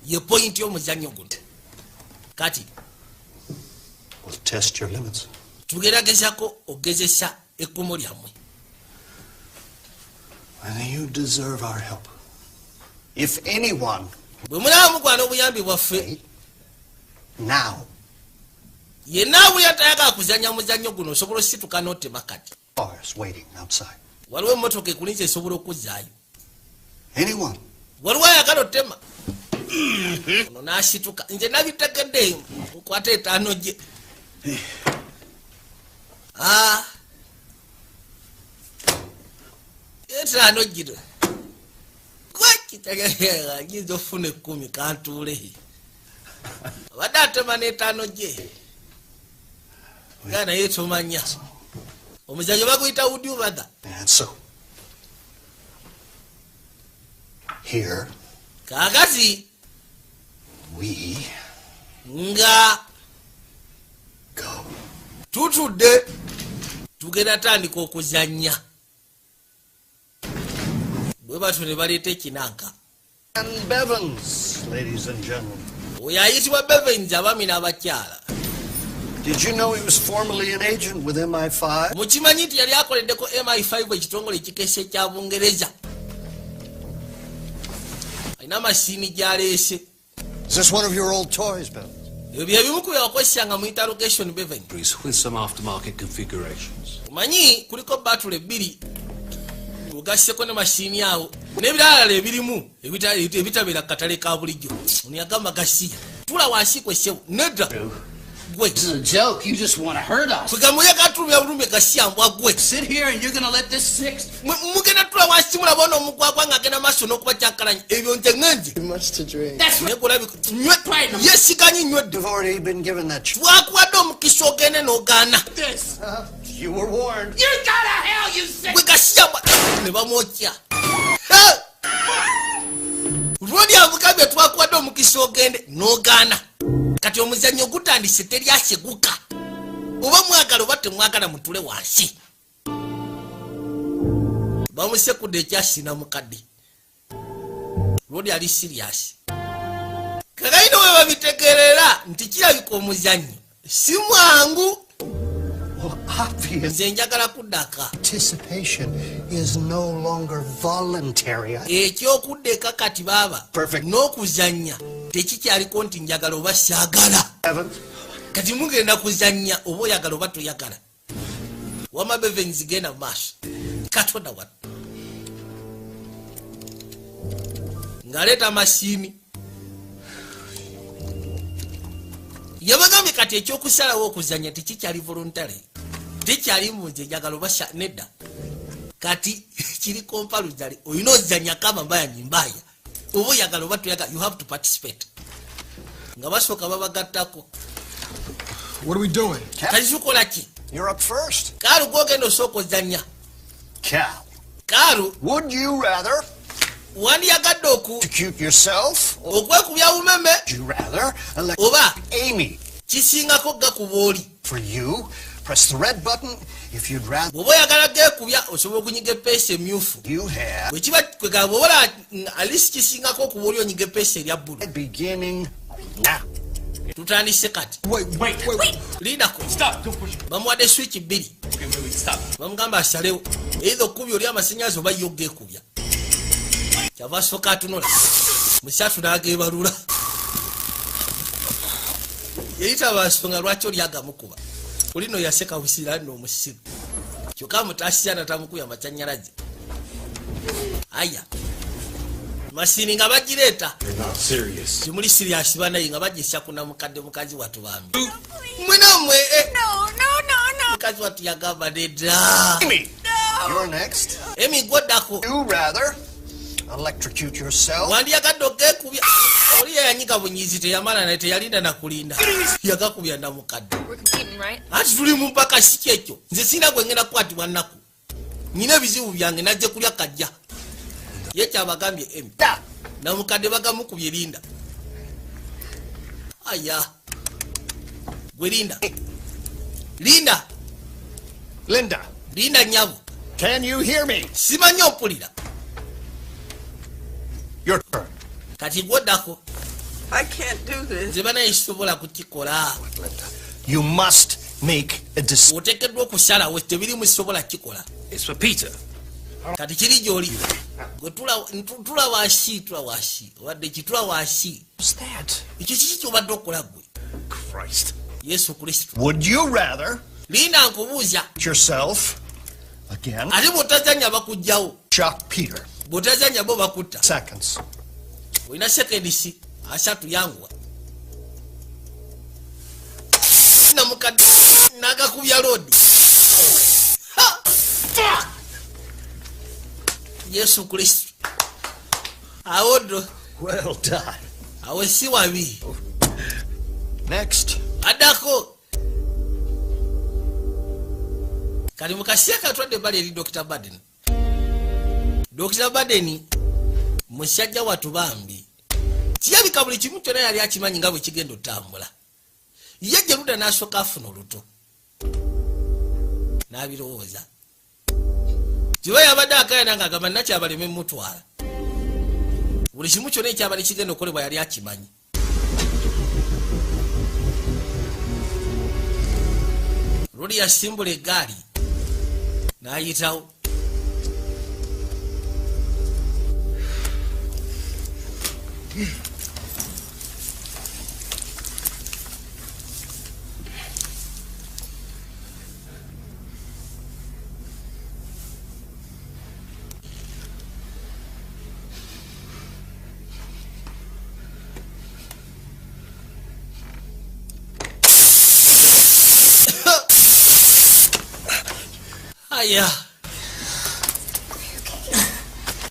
ye point y'omuzannyo guno. kati will test your limits. tugeragezako ogezesa ekkumo lyammwe. And you deserve our help. If anyone bwe mulaba mugwana obuyambi bwaffe now yenna buli atayagala kuzanya muzannyo guno osobola osituka n'otema kati. cars waiting outside. waliwo emmotoka ekulinza esobola okuzzaayo. Anyone. waliwo ayagala otema ono n'asituka nze nabitegedde nkwata etaano gye. etaano gino gwakitegeera nyinza ofuna 10 kantuule abadde atema n'etaano gye nga naye tomanya omuzannyo baguyita would you rather. And so here kaakati we nga go. tutudde tugenda tandika okuzanya bwe batyo ne baleeta ekinanka. And Bevins, ladies and gentlemen. oyo ayitibwa Bevins abaami n'abakyala. Did you know he was formerly an agent with MI5? mukimanyi nti yali akoleddeko MI5 ekitongole ekikeesa ekya Bungereza. alina masiini gy'aleese. Is this one of your old toys, Bevins? ebyo bye bimu ku bye wakozesanga mu interrogation Bevins. With some aftermarket configurations. omanyi kuliko batule 2 ogasseko ne masiini awo n'ebirala ebirimu ebitabeera ku katale ka bulijjo. ono yagamba gasiya tula wansi kwessewo nedda gwe This is a joke. You just want to hurt us. kwegamba oyagala tulumya bulumi gasiya mbwa gwe. Sit here and you're going to let this sick... mugenda tula wansi mulaba ono omugwagwa ng'agenda maaso n'okuba kyankalanya ebyo nze ngenze yesiganyi nywedde You've already been given that choice. twakuwadde omukisa ogende n'ogaana This. You were warned. You go to hell, you sick... gwe gasiya ne bamwokya. lwoli amugambye twakuwadde omukisa ogende n'ogaana kati omuzannyo gutandise teri asyeguka oba mwagala oba temwagala mutule wansi. bamusekudde ekyasina mukadde lwoli ali siriasi. kakaino we babitegerera nti kirabika omuzannyo si mwangu. nze njagala kuddaka. Participation is no longer voluntary. ekyokuddeka kati baaba n'okuzanya tekikyaliko nti njagala oba saagala. kati mugenda kuzanya oba oyagala oba toyagala. wama Bevins genda mu maaso katonda wano ng'aleeta masiini. yabagambye kati ekyokusalawo okuzanya tekikyali voluntary tekyali munze njagala oba nedda kati kiri kompaluzali olina ozanya kama mbaya nyimbaya oba oyagala oba toyagala you have to participate nga basooka babagattako. What are we doing? kati tukola ki? You're up first. kaalu gwogenda osooka ozanya. Cal, kaalu would you rather wandiyagadde execute yourself, or okwekubya bumeme would you rather elect oba Amy kisingako gakuba oli for you? Press the red button if you'd rather. Bw'oba oyagala geekubya osobola okunyiga epeesa emyufu. You have. Bwe kiba kwegala bw'oba alisi kisingako okuba oli onyiga epeesa erya bbulu. Beginning now. Tutandise kati. Wait. Lindako. Stop. Don't push. Bamuwadde switch bbiri. Okay, wait. Stop. Bamugamba asalewo. Either okubya oli amasannyalaze oba yo geekubya. Kyava asooka atunula. Musatu n'ageebalula. Yeyitaba nsonga lwaki oli agamukuba. Olino yaseka busira n'omusiru. Kyokka mutaasiyana tamukubya amasannyalaze. Aya. Masini nga bagireeta. Timuli serious banaye nga bagisya kuna mukadde mukazi watu bambi. Mwenamwe. No. Mukazi watu yagamba nedda. Amy, you're next. Emi goddako. You rather electrocute yourself. Wandiyagadde ogeekubya. Oli yayanyiga bunyizi teyamala naye teyalinda nakulinda. Yagakubya na mukadde. Ati tuli mu mpaka si kyekyo. Nze sina gwe ngenda kukwatibwa nnaku. Nyina ebizibu byange najje kulya kajja. Ye kyabagambye Emi. Na mukadde bagamukubye Linda. Aya. Gwe Linda. Linda nyabo. Can you hear me? Simanyi ompulira. Your turn. Kati gwoddako. I can't do this. Nze banaye sisobola kukikola. You must make a decision. Oteekeddwa okusalawo tebirimu sisobola kikola. It's for Peter. Kati kiri gy'oli. Gwe tula wansi. Wadde kitula wansi. What's that? Ekyo kiki ky'obadde okola gwe. Christ. Yesu Kristo. Would you rather Linda nkubuuza. yourself again? Ate bw'otazannya bakugjawo. Chuck Peter. Bw'otazannya bo bakutta. Seconds. Olina sekendisi 3 yanguwa. Na mukadde n'agakubya loodi. Yesu Kristo. Awodo. Well done. Awe si wabi. Next. Adako. Kali mukaseera katwadde bali eri Dr. Baden. Dr. Baden musajja watu bambi. Kiyabika buli kimu kyonna yali akimanyi nga bwe kigenda otambula. Ye Jeruda n'asooka afuna oluto. N'abirowooza. Kiba yabadde akayana ng'agamba nakyabaleme mutwala. Buli kimu kyonna ekyabali kigenda okolebwa yali akimanyi. Luli yasimbula eggaali n'ayitawo. Aya.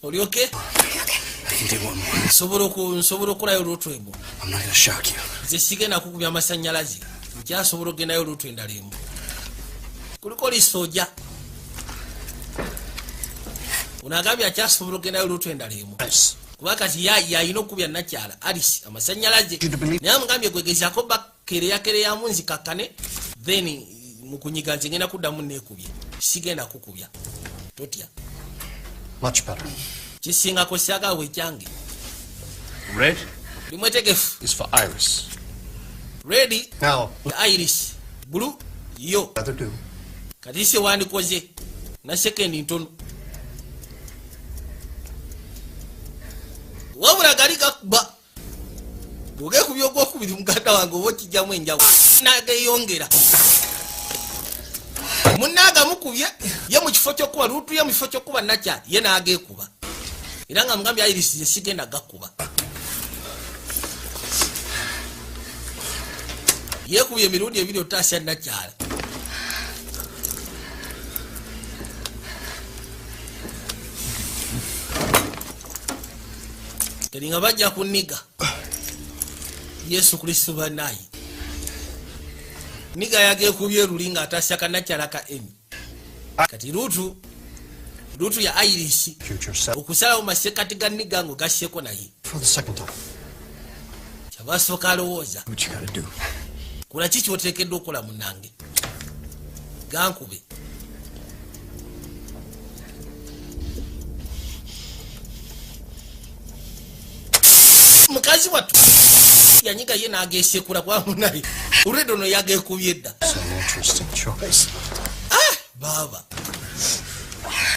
Oli okay? I can do one more. Nsobola okulayo olw'otwego. I'm not gonna shock you. Nze sigenda kukubya amasannyalaze. Nkyasobola ogendayo olw'otwe endala emu. Kuliko lisojja. Unagambye akyasobola ogendayo olw'otwe endala emu. Kuba kati yayina okukubya nakyala Alice amasannyalaze. Naye amugambye gwegezaako bakereyakereyamu nzikakkane then mukunyiga nze ngenda kuddamu neekubye. Sigenda kukubya. Totya. Much better. Kisingako siagala wekyange. Red Limwetegefu. is for Iris. Ready? Now, Iris. Blue. Yo. rather do. Kati se wandikoze. Na sekendi ntono. Wabula gali gakuba. Bw'ogekubya ogwokubiri muganda wange oba okijjamu enjawo. N'ageyongera. Munnaga mukubye ye mu kifo ky'okuba luutu ye mu kifo ky'okuba nakyali ye n'ageekuba. Era nga mugambye Iris ye sigenda gakuba. Yeekubye emirundi ebiri otaasya nakyala. Kati nga bajja kunniga Yesu Kristo banayi. Niga yageekubye luli nga atasya kanakyala ka Emi. Kati luutu ya Iris okusalawo masekati ga niga ngo gasyeko naye. For the second time. Kyabasooka alowooza. What you gotta do? Kola ki ky'oteekeddwa okukola munnange? gankube mukazi wattu yanyiga ye nagesekula kwa munaye uredo no yagekubye dda baba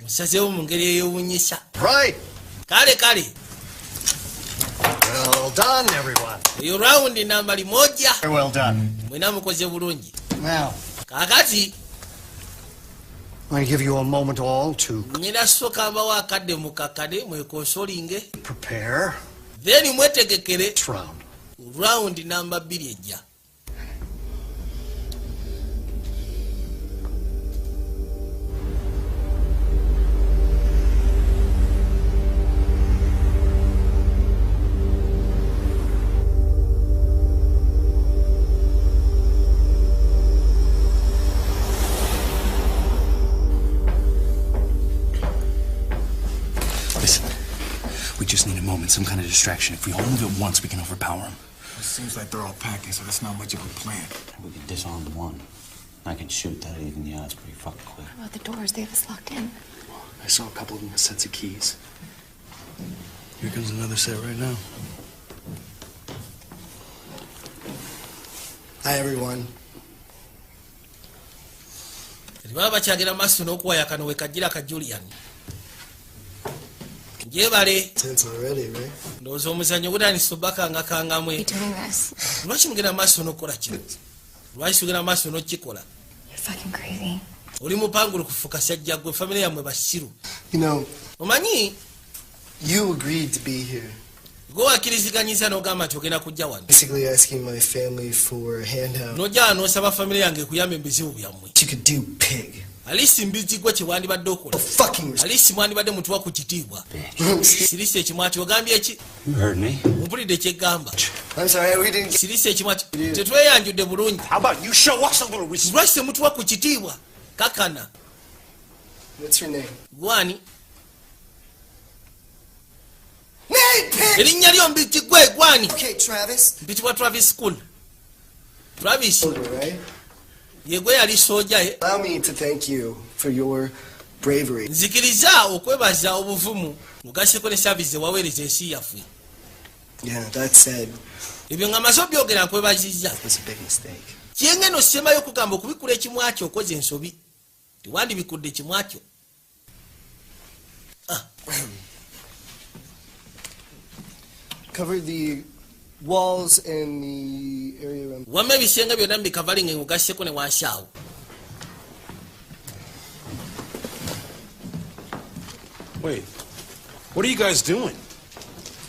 musazewo mu ngeri ey'obunyisa kale Well done, everyone. eyo rawundi nambali moja Very well done. mwena mukoze bulungi Now, kakati I'm going to give you a moment all to nyina soka mbawo akadde mukakade mwekonsolinge prepare then mwetegekere this round. rawundi namba 2 ejja. Listen, we just need a moment, some kind of distraction. If we all move at once, we can overpower them. It seems like they're all packing, so that's not much of a plan. We can disarm one. I can shoot that even the odds pretty fucking quick. What about the doors? They have us locked in. I saw a couple of them with sets of keys. Here comes another set right now. Hi, everyone. baba bakyagera maaso n'okuwaya kano we kajjira ka Julian njebale Tense already, right? ndowooza omuzannyo gutandise obbakanga kangamwe lwaki mugenda maaso n'okukola kino lwaki tugenda maaso n'okikola oli mupangulu kufuuka sajja gwe famire yammwe basiru omanyi You agreed to be here. gwe wakkiriziganyiza n'ogamba nti ogenda kujja wano Basically asking my family for a handout. n'ojja wano n'osaba famire yange ekuyamba ebizibu byammwe You could do pig. alisi mbizi gwe kyewandibadde okola alisi mwandibadde mutuwa ku kitiibwa sirisi ekimwaki ogambye eki mpulidde kyeggamba sirisi ekimwaki tetweyanjudde bulungi lwaki temutuwa ku kitiibwa kakana gwani erinnya lyo mbiti gwe gwani mbitibwa Travis School Travis yegwe yali soja ye Allow me to thank you for your bravery. nzikiriza okwebaza obuvumu mugaseko ne service waweereza ensi yaffe Yeah, that said, ebyo nga maze obyogera nkwebaziza it's a big mistake. kyengeno semayo okugamba okubikula ekimwakyo okoze ensobi tewandibikudde ekimwakyo Cover the walls and the area around. wamma ebisenge byonna mbikavalinga ngugasseko ne wansi awo Wait, what are you guys doing?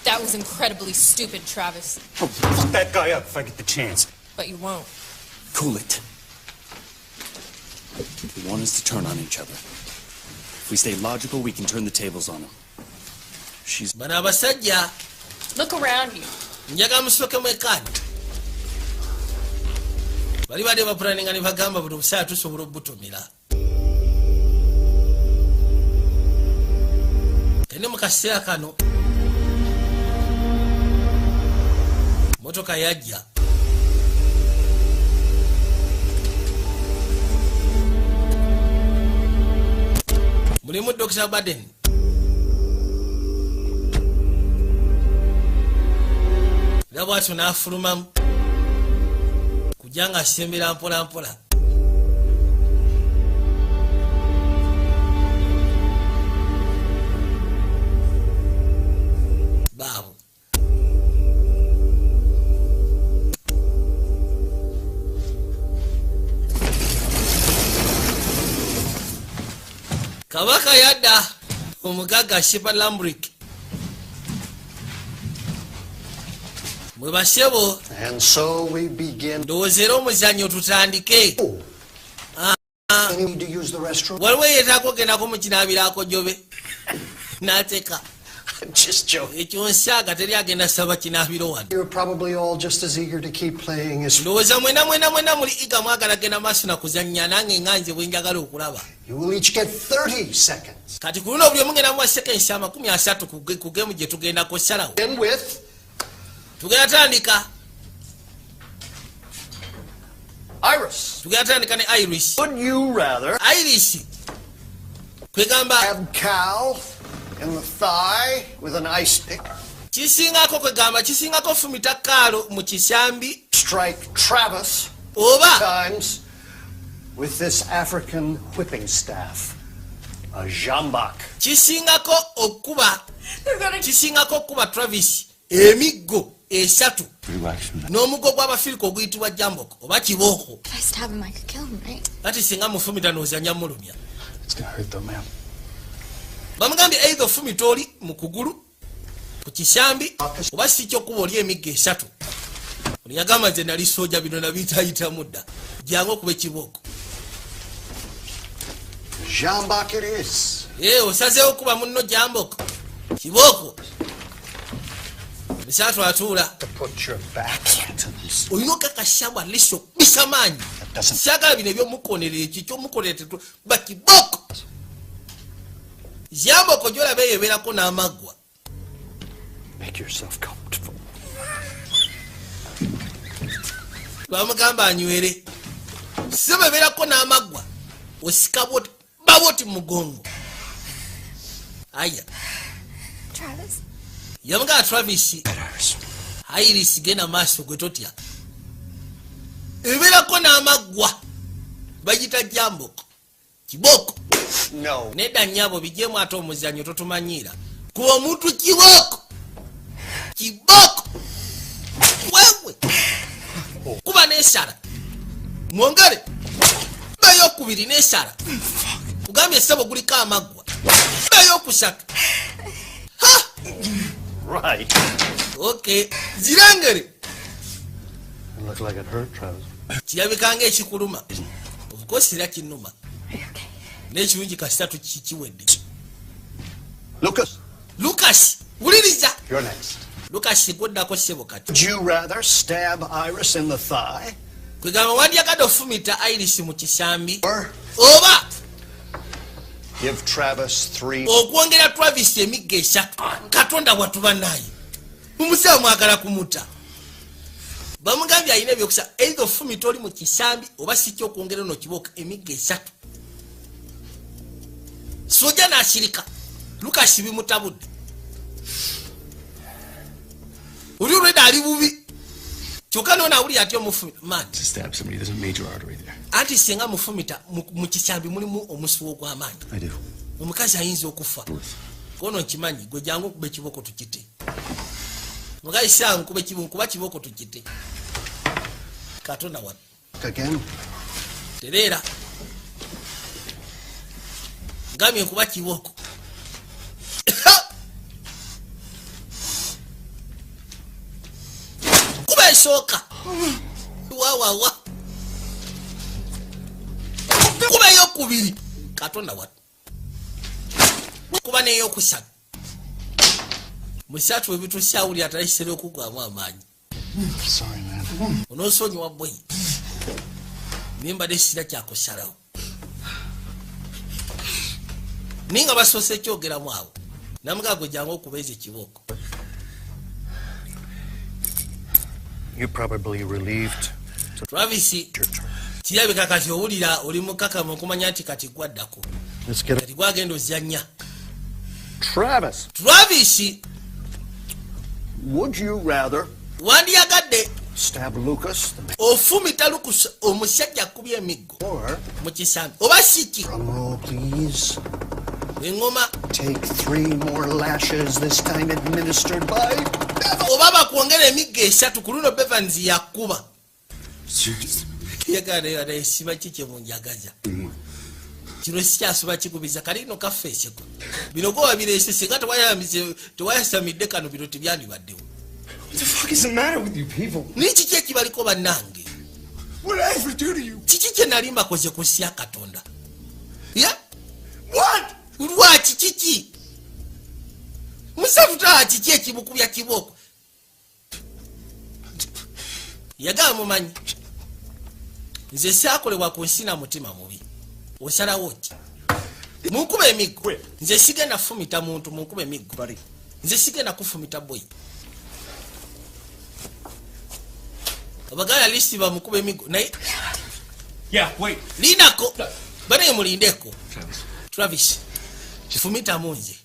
That was incredibly stupid, Travis. I'll fuck that guy up if I get the chance. But you won't. Cool it. We want us to turn on each other. If we stay logical, we can turn the tables on them. She's... bano abasajja Look around you. njaga musooke mwekani bali badde bapulaninga ne bagamba buli obusaala tusobola obutumira tene mu kaseera kano motoka yajja mulimu Dr. Baden era bwatyo n'afulumamu kujja nga asembera mpola mpola baabo kabaka yadda omugagga Sheba Lambrick mwe basebo And so we begin. ndowoozera omuzannyo tutandike I need to use the restroom. waliwo yeetaako ogendako mu kinaabirako jobe n'ateka ekyo nsaaga teri agenda saba kinaabiro wano You're probably all just as eager to keep playing as ndowooza mwena muli iga mwagala genda maaso na kuzannya nange nga nze bwe njagala okulaba you will each get 30 seconds. kati ku luno buli omu ngenda muwa sekensi 30 ku gemu gye tugenda kusalawo tugenda tandika Iris. Tugatandika ne Iris. Would you rather Iris kwegamba have cow in the thigh with an ice pick? Kisingako kwegamba kisingako fumita kalo mu kisambi. Strike Travis oba times with this African whipping staff, a jambak. Kisingako okuba Travis emiggo esatu n'omuggo gw'abafirika oguyitibwa jambok oba kibooko. If I stab him, I could kill him, right? Kati singa mufumita n'ozanya mulumya. Bamugambye either ofumita oli mu kugulu ku kisambi oba si kyokkuba oli emiggo esatu. Yagamba nze nali soja bino nabiyitayita mudda jangu okuba ekibooko. Jambak it is. Osazeewo okuba munno jambok kibooko. Misatu atuula olina okakashabwa leso okubisa maanyi sagala bino ebyomukonerera ekyo kyomukonerera bakibooko. Jamboko gyolaba eyo ebeerako n'amaggwa. Make yourself comfortable. Bamugamba anywere sebe ebeerako n'amaggwa osika baboti mugongo. Aya Travis. Yamugamba Travis Iris genda maaso gwe totya ebeerako n'amaggwa bagita jamboko kibooko. No. Nedda nnyabo bijjemu ate omuzannyo totumanyiira kuba omuntu kibooko wewe kuba n'esala mwongere beyo okubiri n'esala kugambye essebo guliko amaggwa beyo okusatu. Right. Okay, zirengere. It looked like it hurt, Travis. Kirabikanga ekikuluma. Of course era kinuma. N'ekirungi kasitatu kikiwedde. Lucas, wuliriza. You're next. Lucas gwoddako ssebo kati. Would you rather stab Iris in the thigh? Kwegamba wandyagadde ofumita Iris mu kisambi oba give Travis 3. okwongera Travis emiggo esatu. Katonda watuba naye mumusawo mwagala kumuta. Bamugambye alina ebyokusa either ofumita oli mu kisambi oba si kyokwongera no kibooko emiggo esatu. Soja n'asirika Lucas bimutabudde. Oli olwedda ali bubi kyokka nonaawulira ati omufumita man. To stab somebody, there's a major artery there. Anti singa mufumita mu kisambi mulimu omusiwo gw'amaanyi. I do. Omukazi ayinza okufa. Kono nkimanyi gwe jangu okuba ekibooko tukite. Mugazi sangu kuba kibooko tukite. Katonda wa. Again. Tereera. Ngamye kuba kibooko. Kuba esooka. Wa. Kuba eyokubiri. Katonda wa. Kuba n'eyokusatu. Musatu ebitusyawuli atayisere okugwamu amaanyi. Sorry, man. Onoosonyiwa boyi. Nimbadde sira kyakusalawo. Ninga basoose ekyogeramu awo. Namugaa gwe jangu okubeeza ekibooko. You're probably relieved. Travis, kirabika kati owulira oli mukakamu okumanya nti kati gwaddako. Kati gwagenda ozannya. Travis, would you rather wandyagadde stab Lucas ofumita Lucas omusajja akubye emiggo mu kisambi oba siki? please. Engoma. Take 3 more lashes, this time administered by oba bakwongera emiggo esatu ku luno Bevans yakuba. Yagala esiba kike munjagaza. Kino sikyasuba kikubiza kalino kafeeseko. Bino ko babirese singa tewayasamidde kano bino tebyandibaddewo. What the fuck is the matter with you people? Niki kye kibaliko bannange? What did I ever do to you? Kiki kye nali mbakoze kusya Katonda? Yeah? What? Lwaki kiki? Musafuta kiki ekibukubya kibooko? Yagala mumanyi. Nze saakolebwa ku nsi na mutima mubi. Osalawo ki? Munkuba emiggo. Nze sigenda fumita muntu munkuba emiggo. Nze sigenda kufumita boyi. Abagala listi bamukuba emiggo naye Yeah, wait. Linako. Bane mulindeko. Travis. Fumita munze.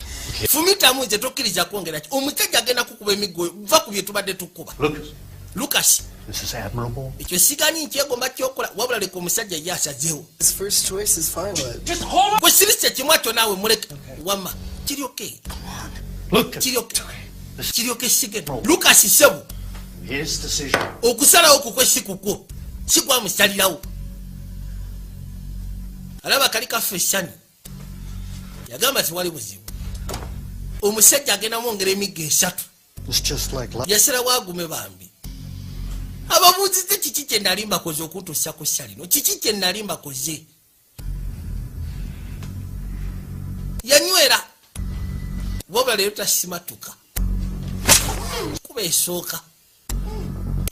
Fumita munze tokkiriza kwongera. Omusajja agenda kukuba emiggo va ku bye tubadde tukuba. Lucas. This is admirable. Ekyo sigani nkyegomba kyokola wabula leka omusajja ye asazeewo. His first choice is fine, but... Just hold on. Gwe sirise kimwatyo naawe muleka. Wama. Kiri okay. Lucas. Kiri okay. Kiri okay sigeno. Lucas sebo. His decision. Okusalawo kukwe sikukwo. Sikwa musalirawo. Alaba kali kafeshani. Yagamba tiwali buzibu. Omusajja agenda mwongera emiggo 3. It's just like... Yasera wagume bambi. Ababuuzize kiki kye nali mbakoze okutuusa ku ssa lino. Kiki kye nali mbakoze. Yanywera. Wabula leero tasimatuka. Kuba esooka.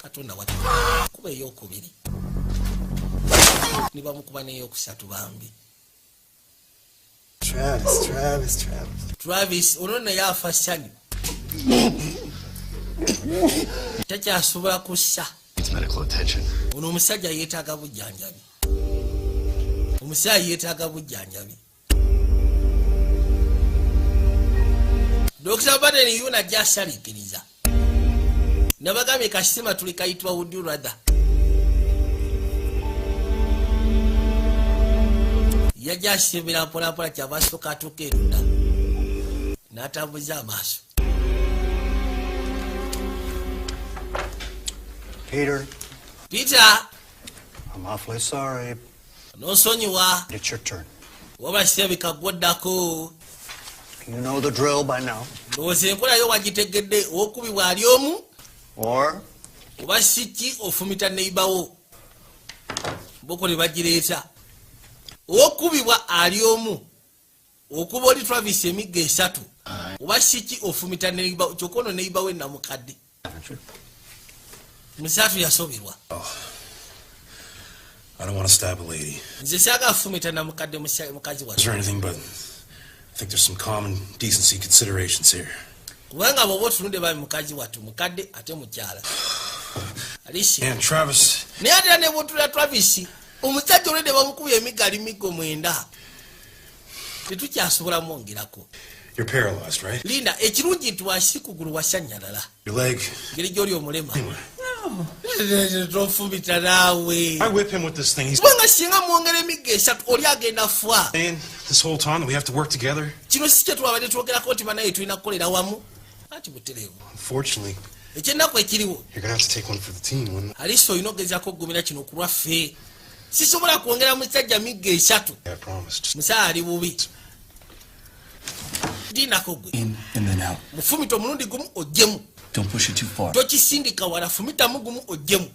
Katonda watu. Kuba ey'okubiri. Ni bamukuba n'ey'okusatu bambi. Travis, onona yafa ssanyu. Takyasobola kussa. Medical attention. Ono omusajja yeetaaga bujjanjabi. Omusajja yeetaaga bujjanjabi. Dr. Baden yuna gyasaliikiriza. Nabagambye kasima tuli kayitibwa would you rather. Yajja asembera mpolampola kyava asooka atuuka erunda. N'atambuza amaaso. Peter. I'm awfully sorry. Nosonyiwa. It's your turn. Wabula kirabika gwoddako. You know the drill by now. Ndowooza enkola yo wagitegedde ow'okubibwa ali omu. Or? Oba siki ofumita neibawo. Boko ne bagireeta. Ow'okubibwa ali omu. Okuba oli Travis emiggo 3. Oba siki ofumita neibawo. Kyokka ono neibawo ennamukadde. Musatu yasoberwa. I don't want to stab a lady. Nze saaga fumita namukadde mukazi wa. Is there anything but I think there's some common decency considerations here. Kubanga bw'oba otunudde babi mukazi wattu mukadde ate mukyala. Alicia. And Travis. Naye ate ne bw'otula Travis omusajja olwedde bamukubye emiggo ali miggo 9. Tetukyasobola mwongerako. You're paralyzed, right? Linda, ekirungi nti wasi kugulu wasannyalala. Your leg. Ngeri gy'oli omulema. Tofumita naawe. I whip him with this thing. Kubanga singa mwongera emiggo 3 oli agenda fa. And this whole time that we have to work together. Kino si kye twabadde twogerako nti banaye tulina kukolera wamu. Ati butereevu. Unfortunately. Ekyennaku ekiriwo. You're gonna have to take one for the team, wouldn't it? Aliso olina ogezaako okugumira kino ku lwaffe. Sisobola kwongera musajja miggo 3. I promised. Musaa ali bubi. Dinako gwe. In and then out. Mufumita omulundi gumu ojjemu. Don't push it too far. Tokisindika wala fumita mugumu ojjemu.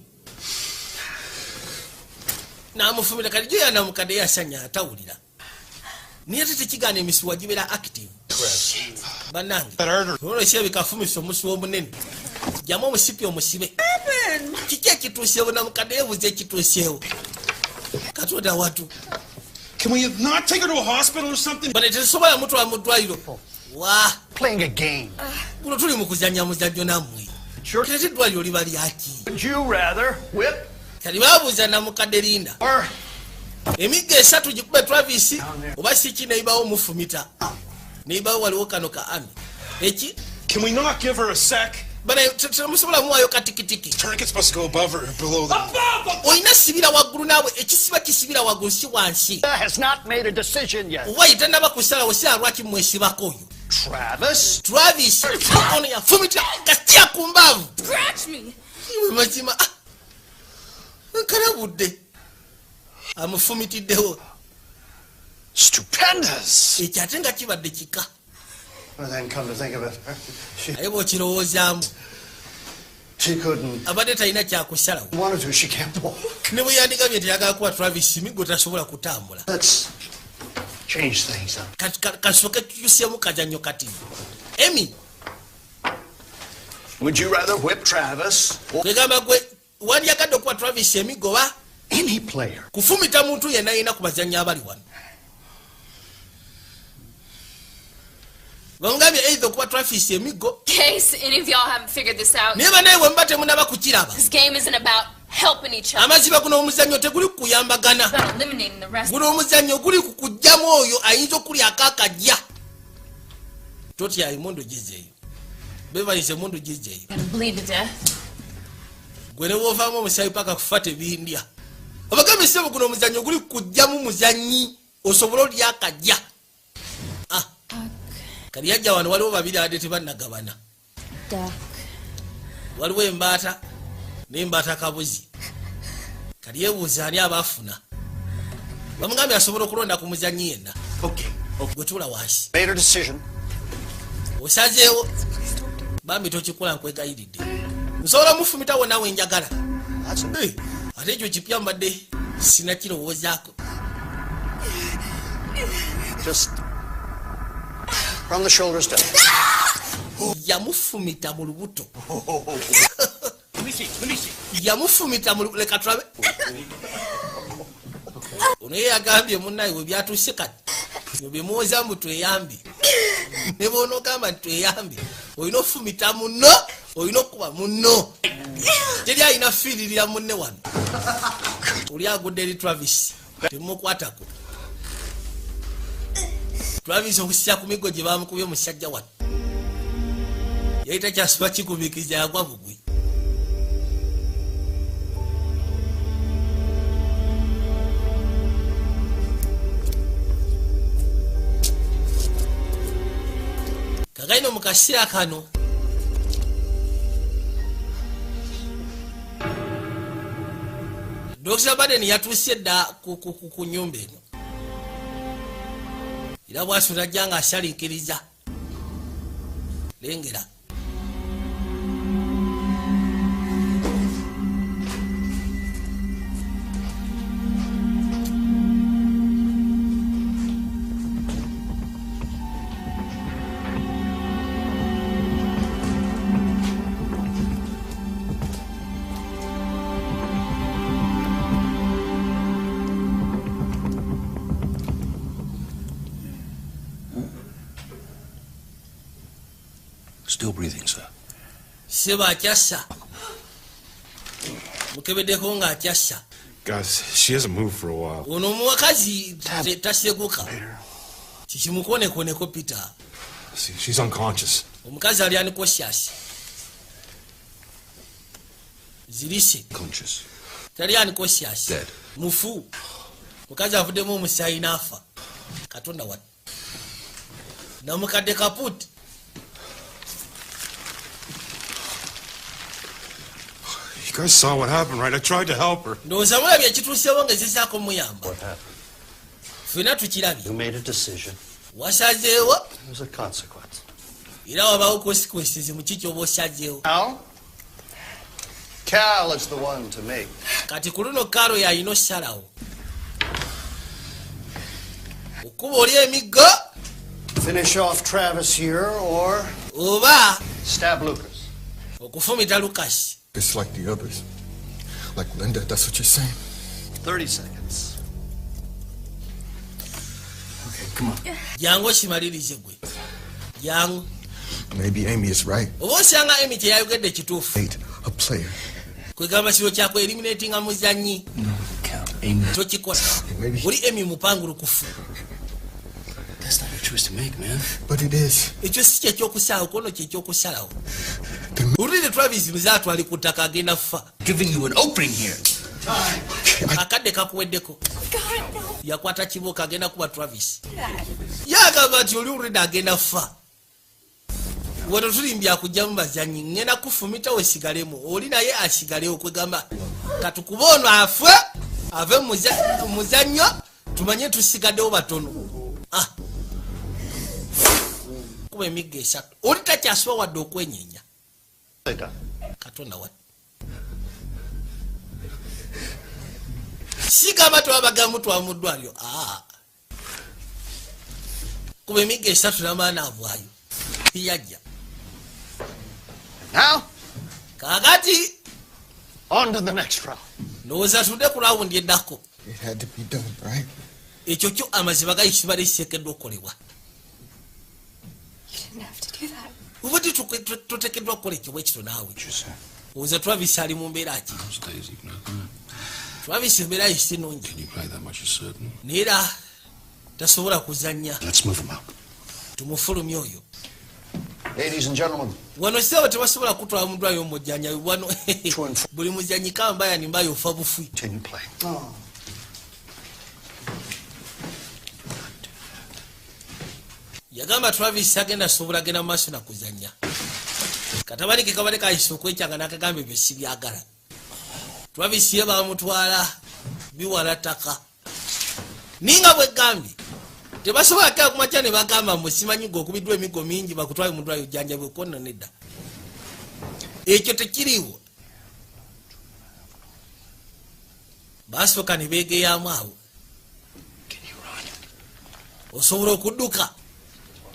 Namufumita kali jo yana mukadde yasanya atawulira. Niye tekigaana emisuwa gibeera active. Bannange. Olwo kirabika afumisa omusuwa omunene. Jamu omusipi omusibe. Kiki ekituuseewo namukadde yeebuuza ekituuseewo. Katonda watu. Can we not take her to a hospital or something? But tetusobola mutwala mu ddwaliro. Wa. Playing a game. Guno tuli mu kuzannya muzannyo nammwe. Tete eddwaliro liba lyaki. Would you rather whip? Kali baabuuza namukadde Linda. Emiggo 3 gikube Travis oba siki neibawo mufumita. Neibawo waliwo kano ka ami. Eki? Can we not give her a sec? Bana temusobola muwaayo katikitiki. Tourniquet's supposed to go above her or below them. Oyina sibira waggulu naawe ekisiba kisibira waggulu si wansi. Has not made a decision yet. Oba yitannaba kusalawo si alwaki mwesibako oyo. Travis? Travis ono yafumita kati akumbaavu. Scratch me. Iwe mazima. Nkalabudde. Amufumitiddewo. Stupendous. Ekyo ate nga kibadde kika. Well, then come to think of it, naye bw'okirowoozaamu she couldn't. abadde talina kyakusalawo. Wanted to, she can't walk. Ne bwe yandigambye nti yagala kuba Travis miggo tasobola kutambula. Let's change things up. Kasooke tukyuseemu kazannyo kati. Emi. Would you rather whip Travis? Kwegamba gwe wandyagadde okuba Travis emiggo ba? Any player. Kufumita muntu yenna yina ku bazannyi abali wano. Bamugambye either okuba Travis emiggo. In case any of y'all haven't figured this out, naye banaye bwe muba temunaba kukiraba. this game isn't about helping each other. Amaziba kuno omuzannyo teguli kuyambagana. About eliminating the rest. Guno omuzannyo guli kukujjamu oyo ayinza okulya akakajja. Totya emondo gizeeyo. Bevalise emondo gizeeyo. Gonna bleed to death. Gwe ne wovaamu omusaayi paka kufa tebindya. Abagambe sebo guno omuzannyo guli kukujjamu muzannyi osobola olya akajja. Kali yajja wano waliwo babiri ate tebannagabana. Waliwo embaata n'embaata kabuzi. Kali yeebuuza ani abaafuna. Bamugambye asobola okulonda ku muzannyi yenna. Gwe tuula wansi. Osazeewo bambi tokikola nkwegayiridde. Nsobola mufumitawo nawe njagala. Ate ekyo kipya mbadde sinakirowoozaako. Just from the shoulders down. Yamufumita mu lubuto. Yamufumita mu lubuto. Leka tulabe. Ono ye yagambye munnaye we byatuuse kati. Byemuwoza mbu tweyambi. Ne bw'onoogamba nti tweyambi. Olina ofumita munno, olina okuba munno. Teri alina fiiririra munne wano. Oli agudde eri Travis. Temukwatako. Travis okusya ku migo gye bamukubye omusajja wano. Yayita kyasiba kikubiikiriza yagwa bugwi. Kagaino mu kaseera kano Dr. Baden yatuuse dda ku nnyumba eno. Era bw'asula ajja nga asaliikiriza. Lengera. Still breathing, sir. Seba akyassa. Mukebeddeko nga akyassa. Guys, she hasn't moved for a while. Ono omuwakazi taseguka. Kikimukonekoneko Peter. See, she's unconscious. Omukazi ali unconscious. Zirise. Conscious. Tali unconscious. Dead. Mufu. Mukazi avuddemu omusaayi n'afa. Katonda wat. Namukadde kaput. You guys saw what happened, right? I tried to help her. Ndowooza mulabye ekituusewo ngezezaako muyamba. What happened? Ffenna tukirabye. You made a decision. Wasazeewo. There's a consequence. Era wabaawo consequences mu kiki oba osazeewo. Now, Cal is the one to make. Kati ku luno Kalo yalina ossalawo. Okuba oli emiggo. Finish off Travis here or oba stab Lucas. Okufumita Lucas. It's like the others. Like Linda, that's what you're saying? 30 seconds. Okay, come on. Jango kimalirize gwe. Jango. Maybe Amy is right. Oba osanga Amy kyeyayogedde kituufu. A player. Kwegamba kiro kyakwe eliminatinga muzannyi. No, Cal, Amy. Tokikola. Oli Amy mupangulukufu. That's not a choice to make, man. But it is. Ekyo si kyekyokusalawo, kono kyekyokusalawo. Ulire Travis mzaatu alikutaka agenda fa. Giving you an opening here. Akadde kakuweddeko. Yakwata kiboka agenda kuba Travis. Yagamba nti oli ulire agenda fa. Wano tulimbya akujja mu bazannyi ngenda kufumita wesigalemu. Oli naye asigalewo kwegamba katukubono afwe ave muzannyo tumanye tusigaddewo batono. Kuba emigga esatu. Oli takyasuba wadde okwenyenya. Katonda wat. Sigamba twabagamu twamuddwalyo. Kuba emigga esatu n'amaana avaayo. Yajja. Now, kakati on to the next round. Ndowooza tudde ku lawundi eddako. It had to be done, right? Ekyo kyo amaziba gayisibwa lisekeddwa okukolebwa. You didn't have to do that. Obudde tuteekeddwa okukola ekyo bwe kito naawe. Oza Travis ali mu mbeera ki? Travis mbeera isinungi. Can you play that much is certain? Neera tasobola kuzannya. Let's move him out. Tumufulumye oyo. Ladies and gentlemen. Wano sebo tebasobola kutwala mu ddwaliro mujjanya wano. Buli muzanyi kambaya nimba yofa bufwi. Continue playing. Oh. Yagamba Travis agenda sobola genda maaso na kuzannya. Katabani ke kabale kayise okwekyanga n'akagamba ebyo si byagala. Travis ye bamutwala biwala ttaka. Ninga bwe gambye tebasobola kya kumakya ne bagamba musimanyi okubiddwa emigo mingi bakutwale mu ddwaliro jjanja bwe konna nedda. Ekyo tekiriwo. Basooka ne beegeyaamu awo. Osobola okudduka.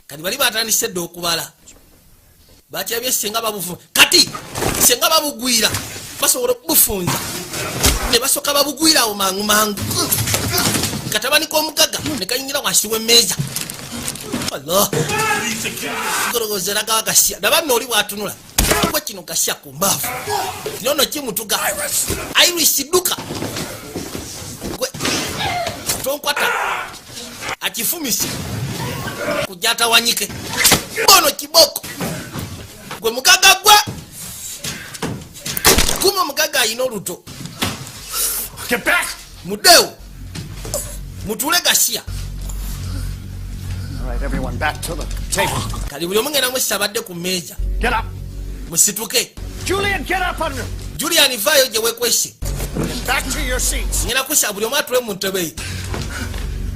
Kati bali batandise dda okubala. Bakyabye senga babufu. Kati senga babugwira. Basobola okubufunza. Ne basooka babugwirawo mangu mangu. Katabani k'omugaga ne kayingira wansi w'emmeeza. Allah. Gorogozera gasya. Nabamwe oli bw'atunula. Gwe kino gasya ku mbaavu. Kino kimutuga. Iris duka. Gwe. Tonkwata. Akifumisi. Kujata wanyike. Bono kiboko. Gwe mugaga gwa. Kuma mugaga ayina oluto. Get back. Mudeo. Mutule gasya. All right, everyone back to the table. Kali buli omungena mwesabadde ku mmeeza. Get up. Musituke. Julian, get up under. Julian vayo gye wekwese. Back to your seats. Ngena kusa buli omu atule mu ntebe ye.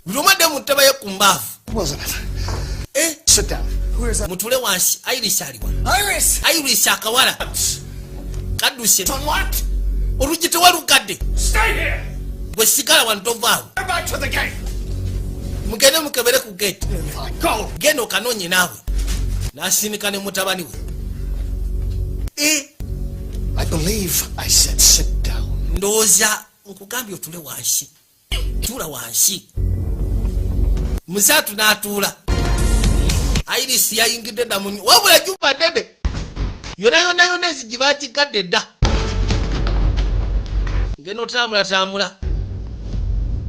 Buli omu adde mu ntebe ye ku mbaavu. Wasn't it? Sit down. Who is that? Mutule wansi. Iris aliwa. Iris! Iris akawala. Kadduse. What? Olugi tewalukadde. Stay here. Bwe sigala wano tovaawo. Go back to the gate. Mugende mukebere ku gate. Go. Genda okanoonye naawe. N'asindika ne mutabani we. I believe I said sit down. Ndowooza nkugambye otule wansi. Tuula wansi. Muzaatu n'atuula. Iris yayingidde dda mu wabula jjumba nnene. Yona ezi bakigadde dda. Ngeno otambula.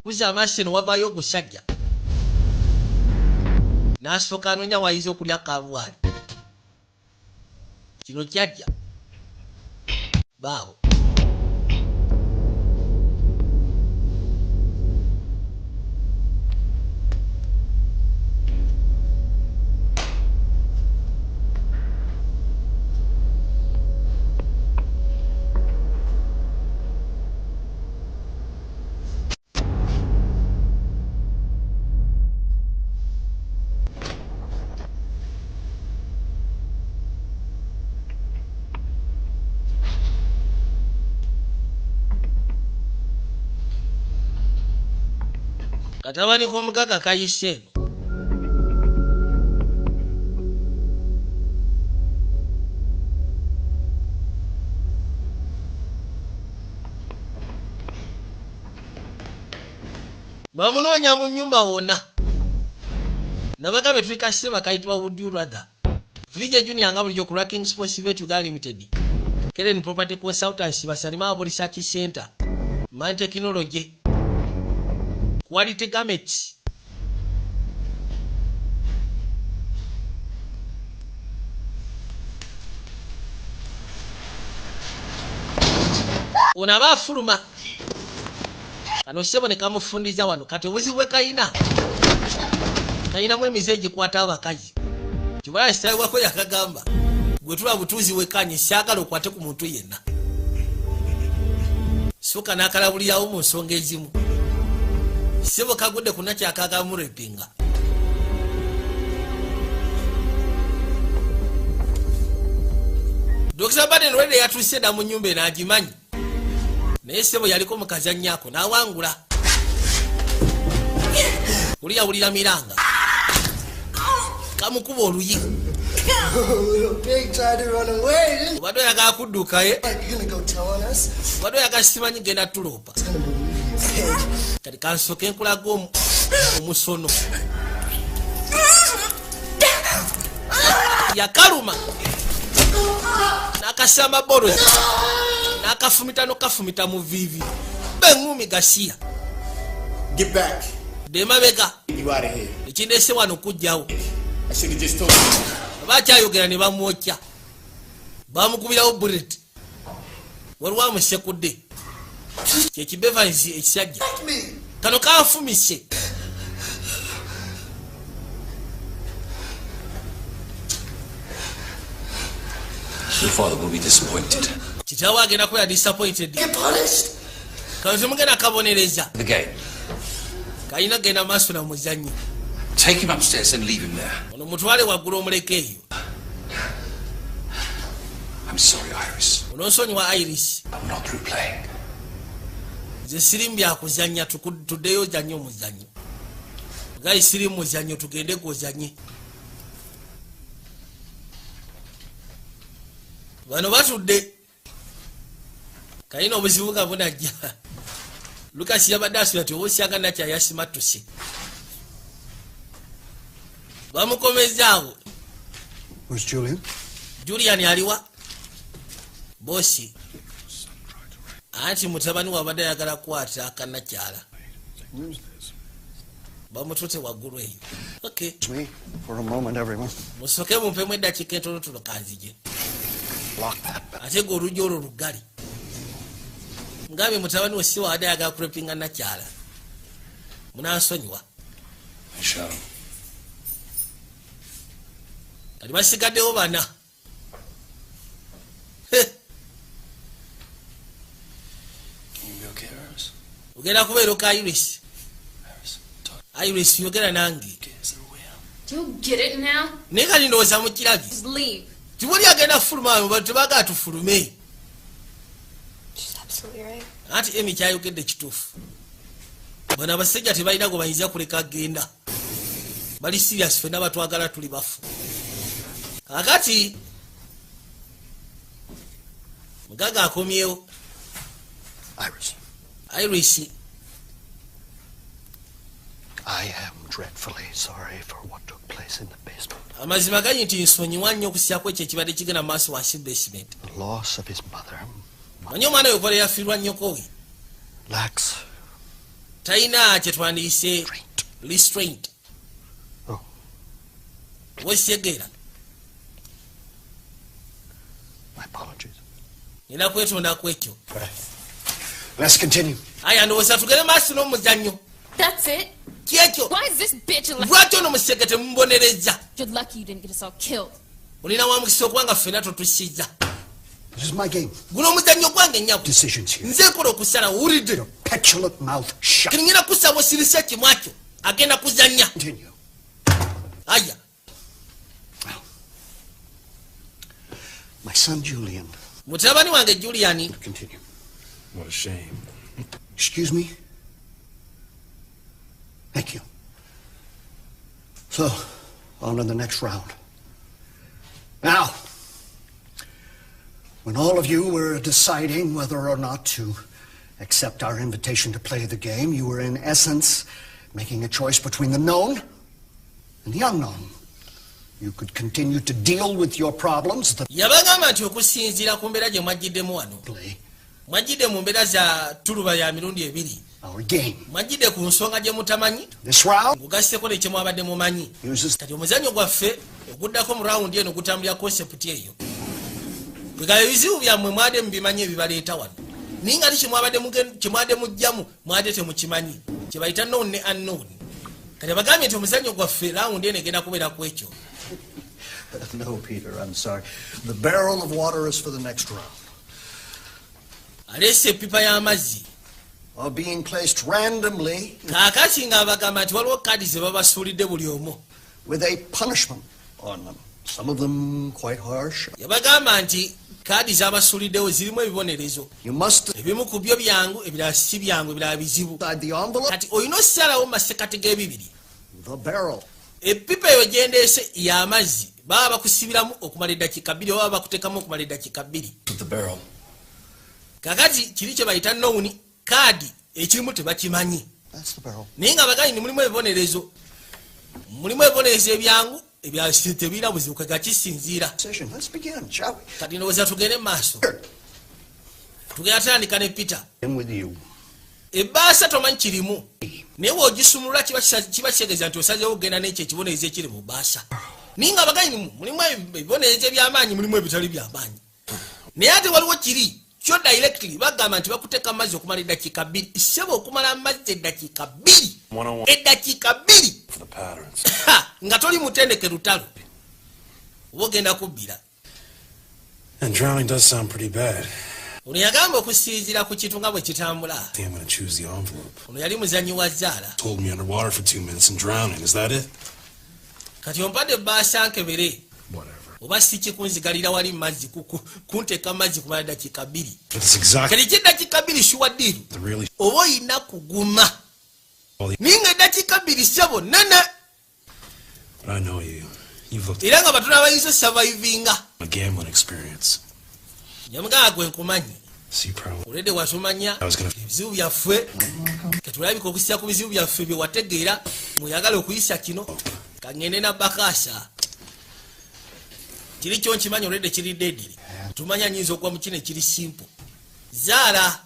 Kuza amaaso eno wavaayo ogusajja. N'asooka anoonya wayinza okulya kaabwali. Kino kyajja. Baawo. Katabani k'omugaga kayise eno. Bamunoonya mu nnyumba wonna. Nabagambye tulikase bakayitibwa Would You Rather. Vijay Junior nga bulijjo ku Racking Sports Bet Uganda Limited. Keren Property Consultancy basalima abo Research Center. Man Technology. Quality garments. Unaba fuluma. Kano sebo ne kamufundiza wano kati obuzibu kayina. Kayina mwe miseji kwata abakazi. Kibala sitawa ko yakagamba. Gwe tula butuzi wekanye syagala okwate ku muntu yenna. Soka nakalabulirawo mu nsonga ezimu. Sebo kagudde kuna kyakaga mu repinga. Dr. Baden Rede yatuse da mu nyumba n'agimanyi. Naye sebo yaliko mukazi annyako n'awangula. Uliya ulira miranga. Kamukuba oluyi. Little pig tried to run away, didn't Bado yaga kudduka ye. you? Gonna go tell on us? Bado yaga simanyi genda tulopa. Kati kansoke nkulaga omusono. Yakaluma. nakasamba borozi nakafumita nokafumita mu vivi bengumi gasiya. Get back. Demabega. You out of here. Ekindese wano kujjawo. I should have just told you. Bakyayogera ne bamwokya. Bamukubirawo bullet. Waliwo amusekudde. Kyekibevanizi ekisajja. Kano kanfumise. Your father will be disappointed. Kitaawe agenda kuba disappointed. Get punished. Kano temugenda kabonereza. The game. Kayina genda maaso na muzannyo. Take him upstairs and leave him there. Ono mutwale waggulu omuleke eyo. I'm sorry, Iris. Onosonyiwa Iris. I'm not through playing. Nze sirimu byakuzannya tuddeyo ozannye omuzannyo. Gali sirimu muzannyo tugende gwozannye. Bano batudde. Kayina obuzibu nga bunajja. Lucas yabadde asula ti obusyanga nakya yasimatuse. Bamukomezaawo. Where's Julian? Julian aliwa? Bosi. Anti mutabani wabadde ayagala kwata akanakyala. Bamutute waggulu eyo. Okay. Me for a moment, everyone. Musoke mumpemu eddakiika entono tuno kanzije. Lock that back. Ate ng'oluggi olwo lugali. Ngambe mutabani we si wadde ayagala kurepinga nakyala. Munansonyiwa. I shall. Kati basigaddewo bana. Ugenda kubeera oka Iris. Iris yogera nange. You get it now? Naye kali ndowooza mu kiragi. Just leave. Tibuli agenda fuluma bantu tebagala tufulume. She's absolutely right. Anti Emi kyayogedde kituufu. Bano abasajja tebalina gwe bayinza kuleka agenda. Bali serious ffenna batwagala tuli bafu. Kakati mugaga akomyewo. Iris. I am dreadfully sorry for what took place in the basement. Amazima ganyi nti nsonyiwa nnyo okusyako ekyo ekibadde kigenda maaso wansi basement. The loss of his mother. Manyi omwana we kola yafiirwa nnyo we. Lacks. Talina kye twandiyise restraint. Oh. Wesyegeera. My apologies. Nina kwetonda kwekyo. Let's continue. Aya ndowooza tugende maaso n'omuzannyo. That's it. Kyekyo. Why is this bitch alive? Lwaki ono musege temubonereza? You're lucky you didn't get us all killed. Olina wamukisa okubanga ffenna totusiza. This is my game. Guno omuzannyo gwange nnyabo. Decisions here. Nze nkola okusala wuulidde. Petulant mouth shut. Kiriŋŋina kusaba osirise kimwakyo. Agenda kuzannya. Continue. Aya. My son Julian. Mutabani wange Julian. Continue. What a shame. Excuse me? Thank you. So, on to the next round. Now, when all of you were deciding whether or not to accept our invitation to play the game, you were in essence making a choice between the known and the unknown. You could continue to deal with your problems. Yabagamba nti okusinziira ku mbeera gye mwajjiddemu wano. Mwajjidde mu mbeera za tuluba ya mirundi ebiri. Our game. Mwajjidde ku nsonga gye mutamanyi. This round. Ngugasseko ne kye mwabadde mumanyi. Kati omuzannyo gwaffe oguddako mu rawundi eno gutambulira konsepti eyo. Bwegaba ebizibu byammwe mwade mubimanyi ebibaleeta wano. Naye nga ti kye mwade mujjamu mwade temukimanyi. Kye bayita known ne unknown. Kati bagambye nti omuzannyo gwaffe rawundi eno egenda kubeera ku ekyo. No, Peter, I'm sorry. The barrel of water is for the next round. Alese epipa y'amazzi. Are being placed randomly. Kaakati ng'abagamba nti waliwo kaadi ze babasuulidde buli omu. With a punishment on them. Some of them quite harsh. Yabagamba nti kaadi z'abasuuliddewo zirimu ebibonerezo. Ebimu ku byo byangu, ebirala si byangu, ebirala bizibu. Kati olina ossalawo mu masekati g'ebibiri. The barrel. Epipa eyo gyendeese y'amazzi baba bakusibiramu okumala eddakiika bbiri oba bakuteekamu okumala eddakiika bbiri. Kakati kiri kye bayita nowuni kaadi ekirimu tebakimanyi. Naye nga bagambye ni mulimu ebibonerezo. Mulimu ebibonerezo ebyangu, ebyasite birabuzi ukaga kisinzira. Let's begin, shall we? Kati ndowooza tugende maaso. Tugenda ne Peter. I'm with you. Ebbaasa tomanyi kirimu. Naye bw'ogisumulula kiba kitegeeza nti osazeewo okugenda n'ekyo ekibonerezo ekiri mu bbaasa. Naye nga abaganyi mulimu ebibonerezo eby'amaanyi mulimu ebitali by'amaanyi. Naye ate waliwo kiri kyo directly bagamba nti bakuteeka amazzi okumala eddakiika 2. Ssebo okumala amazzi eddakiika 2. Eddakiika 2. Nga toli mutendeke lutalo. Oba ogenda kubbira. And drowning does sound pretty bad. Ono yagamba okusinziira ku kintu nga bwe kitambula. I'm gonna choose the envelope. Ono yali muzanyi wa zzaala. Told me underwater for 2 minutes and drowning. Is that it? Kati ompadde ebbaasa nkebere. Oba si kikunzigalira wali mazzi kunteeka mazzi kumala eddakiika 2. Kati ky'eddakiika 2 shuwa ddiiru. Oba oyina kuguma. Ninga eddakiika 2 ssebo nene. But I know you. You've looked era nga batono abayinza survivinga. A gambling experience. Nyamugaa gwe nkumanyi. Olede wasomanya ebizibu byaffe. Katulabika okussya ku bizibu byaffe bye wategeera mweyagala okuyisa kino. Kangende na Bakasa. Kiri kyo nkimanyi olede kiri dediri. Tumanya nyinza okuwa mu kino ekiri simple. Zaala.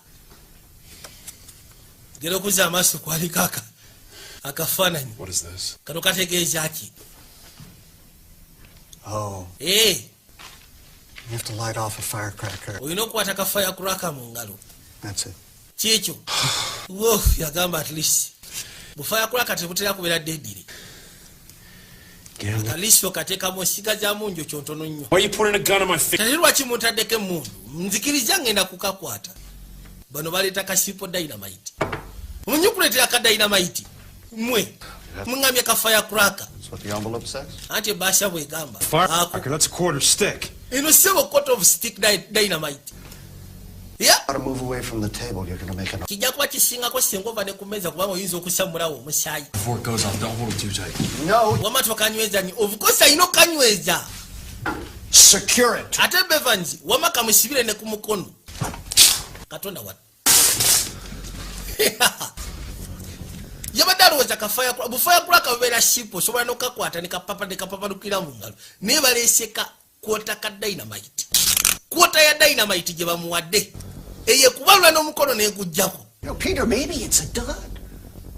Gera okuza amaaso kwali kaka. Akafaananyi. What is this? Kano kategeeza ki? Oh. Hey. You have to light off a firecracker. Oyina okukwata ka firecracker mu ngalo. That's it. Kiekyo. Wo yagamba at least. Bu firecracker tebutera kubeera dediri. At least okateekamu essiga za munjo kyontono nnyo. Why are you putting a gun on my face? Kati lwaki muntaddeko emmundu? Nzikiriza ngenda kukakwata. Bano baleeta ka simple dynamite. Omanyi okuleetera ka dynamite? Mwe. Mungambye ka firecracker. That's what the envelope says. Ante ebbaasa bw'egamba. Firecracker, that's a quarter stick. Eno sebo quarter of stick dynamite. Yeah. How to move away from the table? You're going to make an. Kijja kuba kisingako singa ova ne ku mmeeza kubanga oyinza okusamulawo omusaayi. Before it goes off, don't hold it too tight. No. Wama tokanyweza nyo. Of course ayina okanyweza. Secure it. Ate Bevans wama kamusibire ne ku mukono. Katonda wat. Yabadde alowooza ka firecracker. Bu firecracker bubeera simple osobola n'okakwata ne kapapalukira mu ngalo. Naye baleeseka kwota ka dynamite. Kwota ya dynamite gye bamuwadde. Eye kubalula n'omukono n'egujjako. Peter, maybe it's a dud.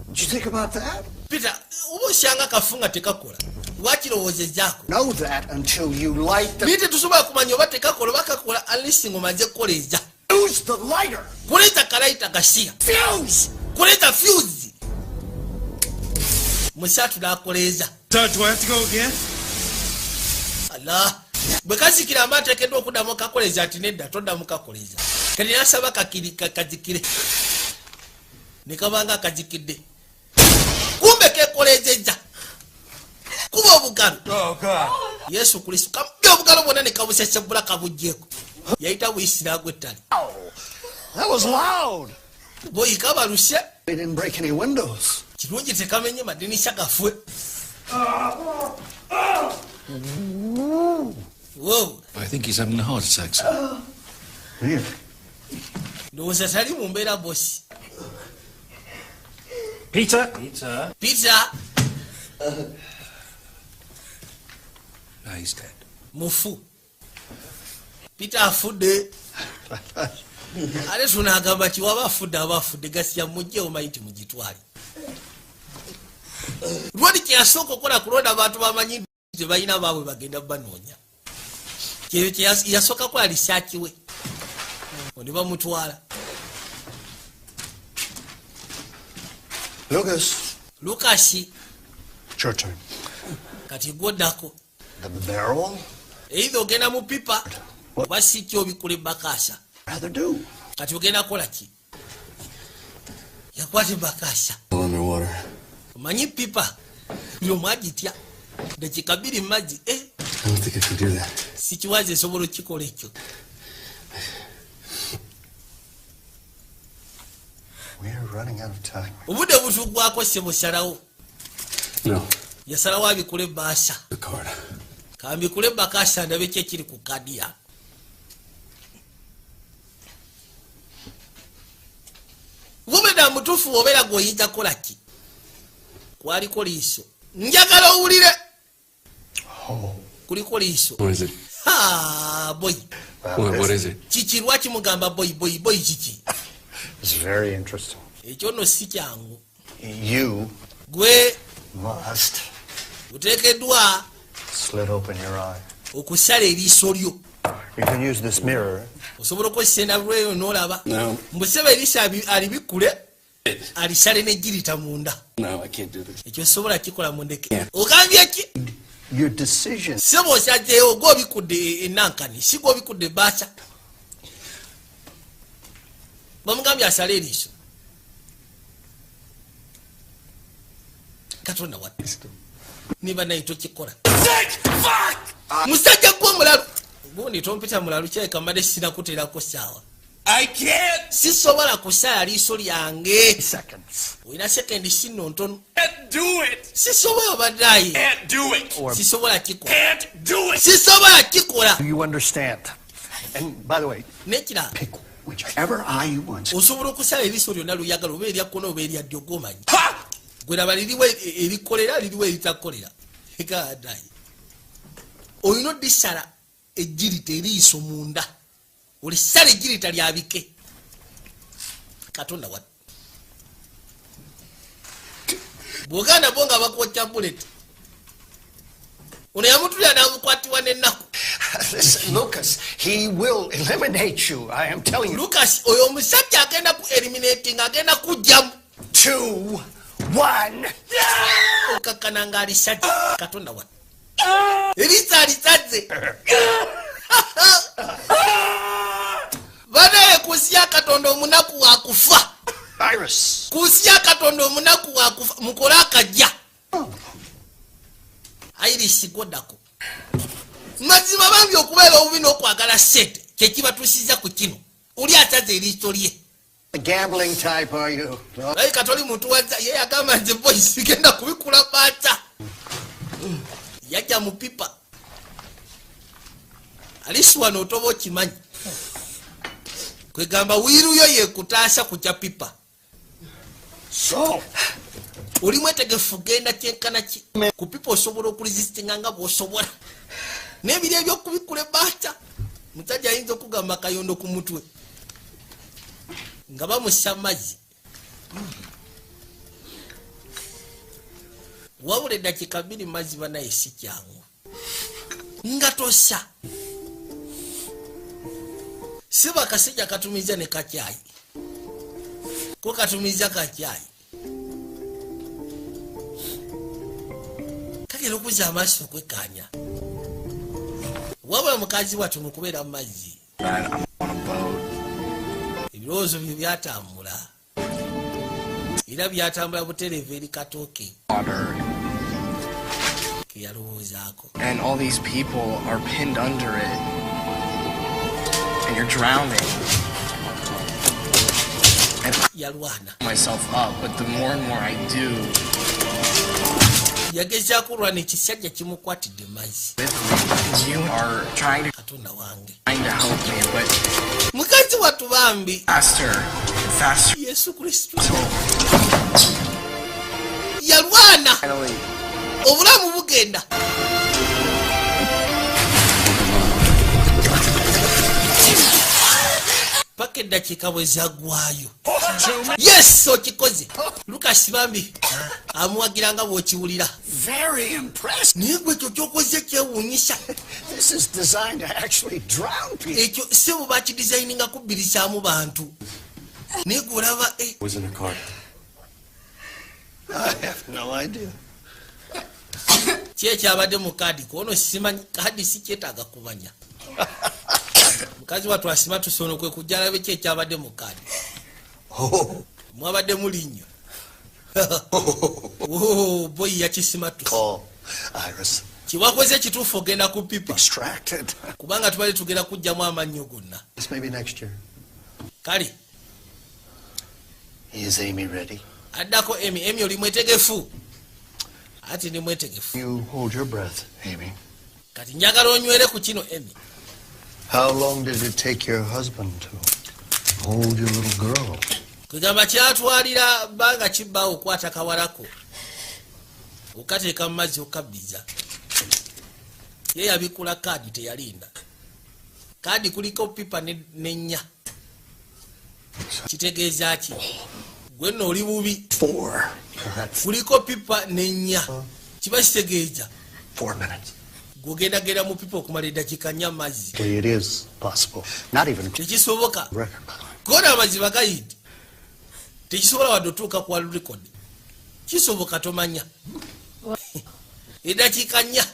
Did you think about that? Peter, oba osyanga kafunga tekakola. Lwakirowoozezaako. Know that until you light the. Peter, tusobola kumanya oba tekakola oba kakola unless ng'omaze kukoleeza. Use the lighter. Kuleeta kalayita kasiya. Fuse. Kuleeta fuse. Musatu n'akoleeza. Do I have to go again? Allah. Bwe kazikira amaato ateekeddwa okuddamu kakoleeza ati nedda toddamu kakoleeza. Kati nasaba kazikire. Ne kabanga akazikidde. Kumbe kekoleezezza. Kuba obugalo. Oh, God. Yesu Kristo. Kabbi obugalo bwonna ne kabusesebula kabuggyeko. Yayita buyisi n'agwettali. That was loud. Boy, kabaluse. They didn't break any windows. Kirungi tekamenye madinisha gafwe. Whoa. I think he's having a heart attack, sir. Really? Ndowooza tali mu mbeera bosi. Peter? Peter. No, he's dead. Mufu. Peter afudde. Ale tunagamba kiwaba afudde gasya mujjewo mayiti mugitwali. Lwali kyasooka okukola kulonda abantu bamanyi tebalina baabwe bagenda banoonya. Kyeyo yasooka kola lisaaki we. Ne bamutwala. Lucas. It's your turn. Kati gwoddako. The barrel? Either ogenda mu pipa oba si kyobikula Bakasa. Rather do. Kati ogenda kola ki? Yakwata Bakasa. Underwater. Manyi pipa. Yo mwagitya. Dakika 2 mazzi. I don't think I can do that. Sikiwaze nsobola okikola ekyo. We're running out of time. Obudde butugwako sebusalawo. No. Yasalawo abikule Baasa. The card. Kambikule Bakasa ndabe kye kiri ku kadi ya. Wumeda mutufu obera goyinza kola ki? Kwaliko liiso. Njagala owulire. Oh. Kuliko liiso. What is it? Ah, boy. What is it? Chichi lwaki mugamba boy chichi. It's very interesting. Ekyo no si kyangu. You Gwe must uteekeddwa slit open your eye. okusala eriiso lyo. You can use this mirror. Osobola okukozesa endabulwayo n'olaba. No. Mbuseba eriiso alibikkule alisale n'ejjirita munda. No, I can't do this. Ekyo sobola kikola mu ndeke. Ogambye ki? Your decision. Sebo osazzeewo gw'obikudde ennankani si gw'obikudde baasa. Bamugambye asale eriiso. Katonda watta. Niba naye tokikola. Musajja gwe mulalu. Gundi tompita mulalu kyeka mbadde sinakuteerako ssaawa. I can't. Sisobola kusala liiso lyange. Seconds. Olina sekendi sino ntono. Can't do it. Sisobola baddayi. Can't do it. Sisobola kikola. Can't do it. Sisobola kikola. Do you understand? And by the way, Nekira. pick whichever eye you want. Osobola okusala eriiso lyonna luyagala oba erya kkono oba erya ddyo gomanyi. Gwe laba liriwo erikolera liriwo eritakolera. Ekadayi. Olina oddisala ejjirita eriiso munda. Olisala ejjirita lyabike. Katonda watta. Bwoganda bo nga bakwokya bullet. Ono yamutulira n'amukwatibwa n'ennaku. Listen, Lucas, he will eliminate you. I am telling you. Lucas, oyo omusajja agenda ku eliminating agenda kujjamu. 2, 1. Okakkana ng'alisajja. Katonda watta. Eriisa alisazze. Banaye kusya Katonda omunaku wakufa. Iris. Kusya Katonda omunaku wakufa. Mukole akajja. Iris godako. Mazima bambi okubeera obubi n'okwagala sente kyekibatuusiza ku kino. Oli ataze eriiso lye. A gambling type, are you? Naye katoli muntu wazza ye yagamba nze boys sigenda kubikula baata. Yajja mu pipa. Alisi wano otoba okimanyi. Kwegamba wiiruyo yekutaasa kujja pipa. So oli mwetegefu genda kyenkana ki ku pipa osobola okuresistinga nga bw'osobola. N'ebiri ebyokubikula ebaata. Musajja ayinza okugamba kayondo ku mutwe. Nga bamussa mazzi. Wabula eddakiika 2 mazzi banaye si kyangu. Nga tossa. Siba kasijja katumiza ne kacyayi. Ko katumiza kacyayi. Kagera okuza amaaso kwekanya. Wabula mukazi wattu mu kubeera mu mazzi. Ebirowoozo bye byatambula. Era byatambula butereevu eri katooke. Ke yalowoozaako. And all these people are pinned under it. And you're drowning. And Yalwana. myself up, but the more and more I do, yagezaako olwana ekisajja kimukwatidde mazzi. you are trying Katonda wange. to help me, but Mukazi wattu bambi. faster and faster. Yesu Kristo. Yalwana. Finally, Obulamu bugenda. Paka eddakiika bwe zaggwayo. Yes, okikoze. Lucas bambi amuwagira nga bw'okiwulira. very impressed. Naye gwe ekyo ky'okoze kyewuunyisa. This is designed to actually drown people. Ekyo si bwe bakidizayininga kubbirisaamu bantu. Naye gwe olaba Was in a car. I have no idea. ki ekyabadde mu kaadi koono simanyi kaadi si kyetaaga kumanya. Mukazi wattu asima tusono kwe kujja alabe ki ekyabadde mu kaadi. Mwabadde muli nnyo. Boyi yakisima tuso. Call Iris. Kiwakoze kituufu ogenda ku pipa. Extracted. Kubanga tubali tugenda kujjamu amannyo gonna. This may be next year. Kale Is Amy ready? addako Emi oli mwetegefu. Ati ndi mwetegefu. You hold your breath, Amy. Kati njagala onywere ku kino Emi. How long did it take your husband to hold your little girl? Kugamba kyatwalira bbanga kibbaawo okwata kawalako. Okateeka mu mazzi okabbiza. ye yabikula kaadi teyalinda. Kaadi kuliko pipa nenya. Kitegeeza ki? Gwe nno oli bubi. 4. Kuliko pipa nenya. Kiba kitegeeza 4 minutes. Gugenda mu pipa okumala eddakiika 4 amazzi. It is possible. Not even Tekisoboka. record, by the way. Kona amazzi bagayidi. Tekisobola wadde otuuka ku wall record. Kisoboka tomanya. Eddakiika 4.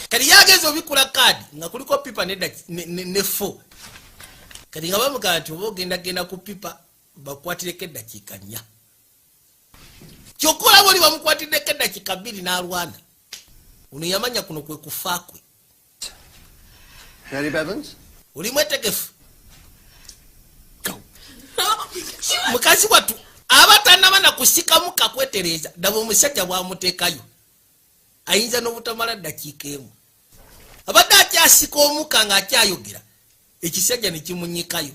Kati yageze obikula kaadi nga kuliko pipa ne 4. Kati nga bamugaa nti oba ogenda ku pipa bakwatireko eddakiika 4. Kyokkola boli bamukwatiddeko eddakiika 2 n'alwana. Uno yamanya kuno kwe kufa kwe. Ready, Bevins? Oli mwetegefu? Mukazi watu abatannaba na kusikamu kakwetereza daba omusajja bwamuteekayo ayinza n'obutamala ddakiika emu. Abadde akyasika omuka ng'akyayogera ekisajja ne kimunyikayo.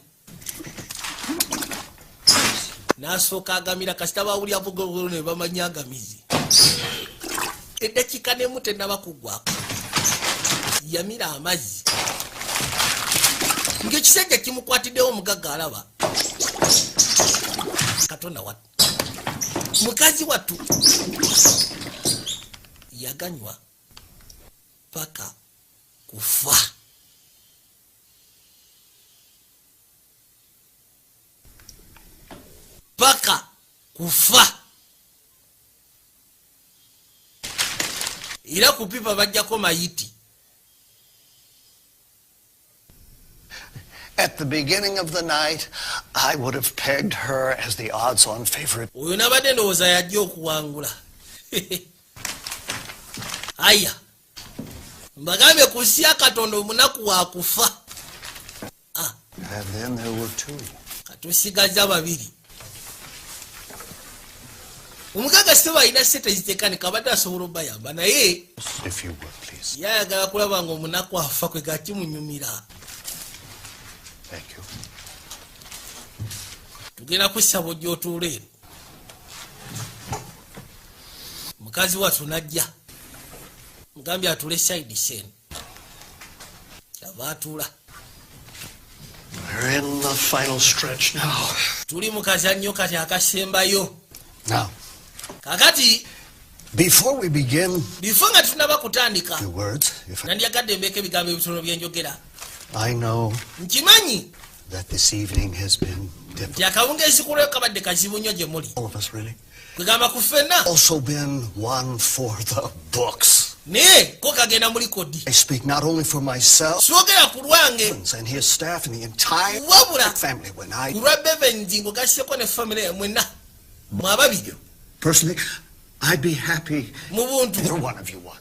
N'asooka agamira kasita baawulya bugogolo ne bamanya agamizi. Eddakiika n'emu tennaba kuggwako. Yamira amazzi. Ng'ekisajja kimukwatiddewo omugagga alaba. Katonda watu. Mukazi watu. Yaganywa paka kufa. Paka kufa. Ila kupipa bajjako mayiti. At the beginning of the night, I would have pegged her as the odds-on favorite. Oyo nabadde ndowooza yajja okuwangula. Aya. Mbagambye ku nsi ya Katonda omunaku wa kufa. And then there were 2. Katusigaza babiri. Omugagga sebo alina sente ziteekane kabadde asobola obayamba naye If you would, please. yayagala kulaba nga omunaku afa kwe gakimunyumira. Thank you. Tugenda kusaba gy'otuula eno. Mukazi watu najja. Mugambye atule side sen. Kyava atula. We're in the final stretch now. Tuli mu kazannyo kati akasembayo. Now, Kakati before we begin, before nga tunaba kutandika. 2 words. Nandyagadde mbeka ebigambo ebitono byenjogera. I know Nkimanyi that this evening has been difficult. nti akawungeezi kulweyo kabadde kazibu nnyo gye muli. All of us, really. Kwegamba ku ffenna. Also been one for the books. Naye ko kagenda muli kodi. I speak not only for myself Soogera ku lwange and his staff and the entire wabula family when I ku lwa Bevenzi ng'ogasseko ne family ye mwenna mwababiri. personally, I'd be happy Mu buntu either one of you won.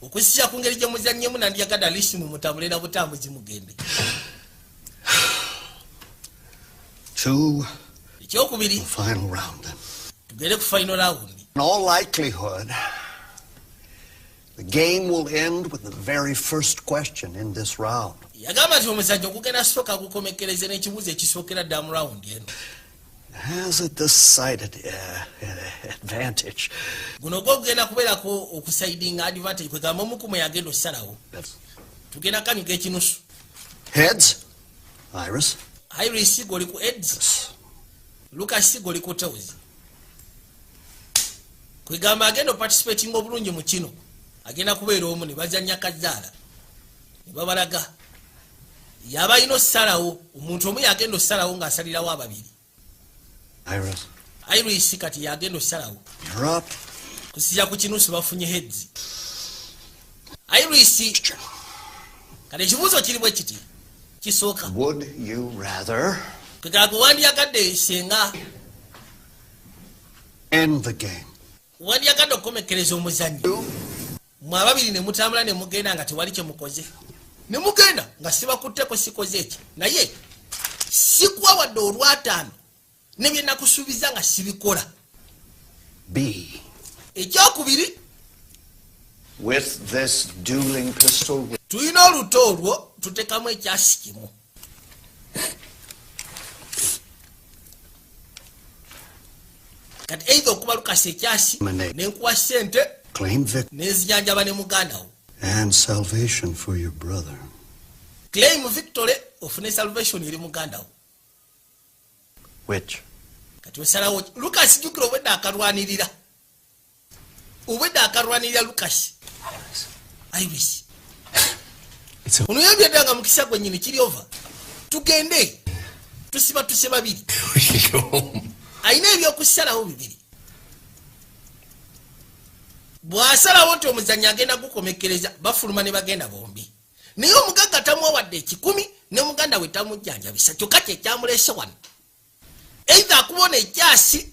okusisya ku ngeri gye muzannyemu nandyagadde alisi mu mutambule na butambuzi mugende. 2, Ekyokubiri final round then. tugende ku final round. In all likelihood, the game will end with the very first question in this round. Yagamba nti omuzannyo ogugenda sooka gukomekkereze n'ekibuuzo ekisookera ddala mu round eno. Has a decided advantage. Guno gwo gugenda kubeerako okusaidinga advantage kwegamba omu ku mwe yagenda ossalawo. Tugenda kanyuga ekinusu. Heads, Iris. Iris goli ku heads. Lucas goli ku tails. Kwegamba agenda participating obulungi mu kino. Agenda kubeera omu ne bazannya kazaala. Ne babalaga. Yaba ino salawo, omuntu omu yagenda ossalawo ng'asalirawo ababiri. Iris. Iris kati yagenda ossalawo. You're up. Kusija ku kinusu bafunye heads. Iris. Kale ekibuuzo kiri bwe kiti. Kisooka. Would you rather kwegamba wandyagadde senga end the game? Wandyagadde okukomekkereza omuzannyo. Mwe ababiri ne mutambula ne mugenda nga tewali kye mukoze. Ne mugenda nga sibakutteko sikoze eki. Naye sikuwa wadde olwataano ne bye nakusuubiza nga sibikola. B. Ekyokubiri. With this dueling pistol. Tulina oluto olwo tutekamu ekyasi kimu. Kati either okuba lukasa ekyasi nenkuwa ssente Claim victory. nezijanjaba ne muganda wo. And salvation for your brother. Claim victory of salvation iri muganda wo. Which? Kati osalawo Lucas jukira obwedda akarwanirira. Obwedda akarwanirira Lucas. Iris. Ono yabyedanga mukisa gwe nyini kiri over. Tugende. Tusiba babiri. Ayina ebyokusalawo bibiri. Bwasalawo nti omuzannyi agenda gukomekereza bafuluma ne bagenda bombi. Naye omugagga tamuwadde ekikumi ne muganda we tamujjanjabisa kyokka kye kyamulese wano. Either akubona ekyasi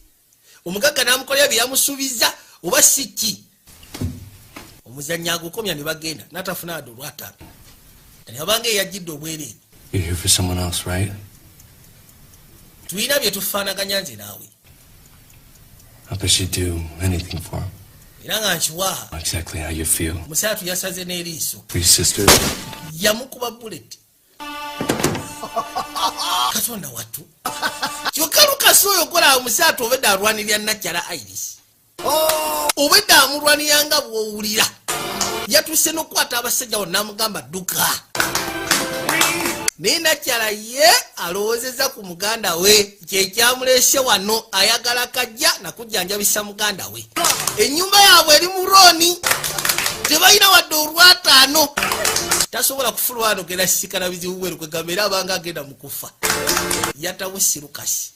omugagga n'amukolera bye yamusuubiza oba si ki. Omuzannyi agukomya ne bagenda n'atafuna wadde olwataano. Kati abanga eyajjidde obwereere. You're here for someone else, right? Tulina bye tufaanaganya nze naawe. I bet you do anything for him. Era nga nkiwa. Exactly how you feel. Musaatu yasaze n'eriiso. For your sisters. Yamukuba bullet. Katonda wattu. Kyokka Lucas oyo kola omusaatu obedda alwanirira Nakyala Iris. Obedda amulwanirira nga bw'owulira. Yatuuse n'okukwata abasajja wonna n'amugamba dduka. Naye Nakyala ye alowoozezza ku muganda we kyekyamulese wano ayagala kajja nakujjanjabisa muganda we. Ennyumba yaabwe eri mu Rooni. Tebalina wadde olwataano. Tasobola kufulwa wano genda sisikana bizibu bweru kwegamba era abanga agenda mu kufa. Yatawusi Lucas.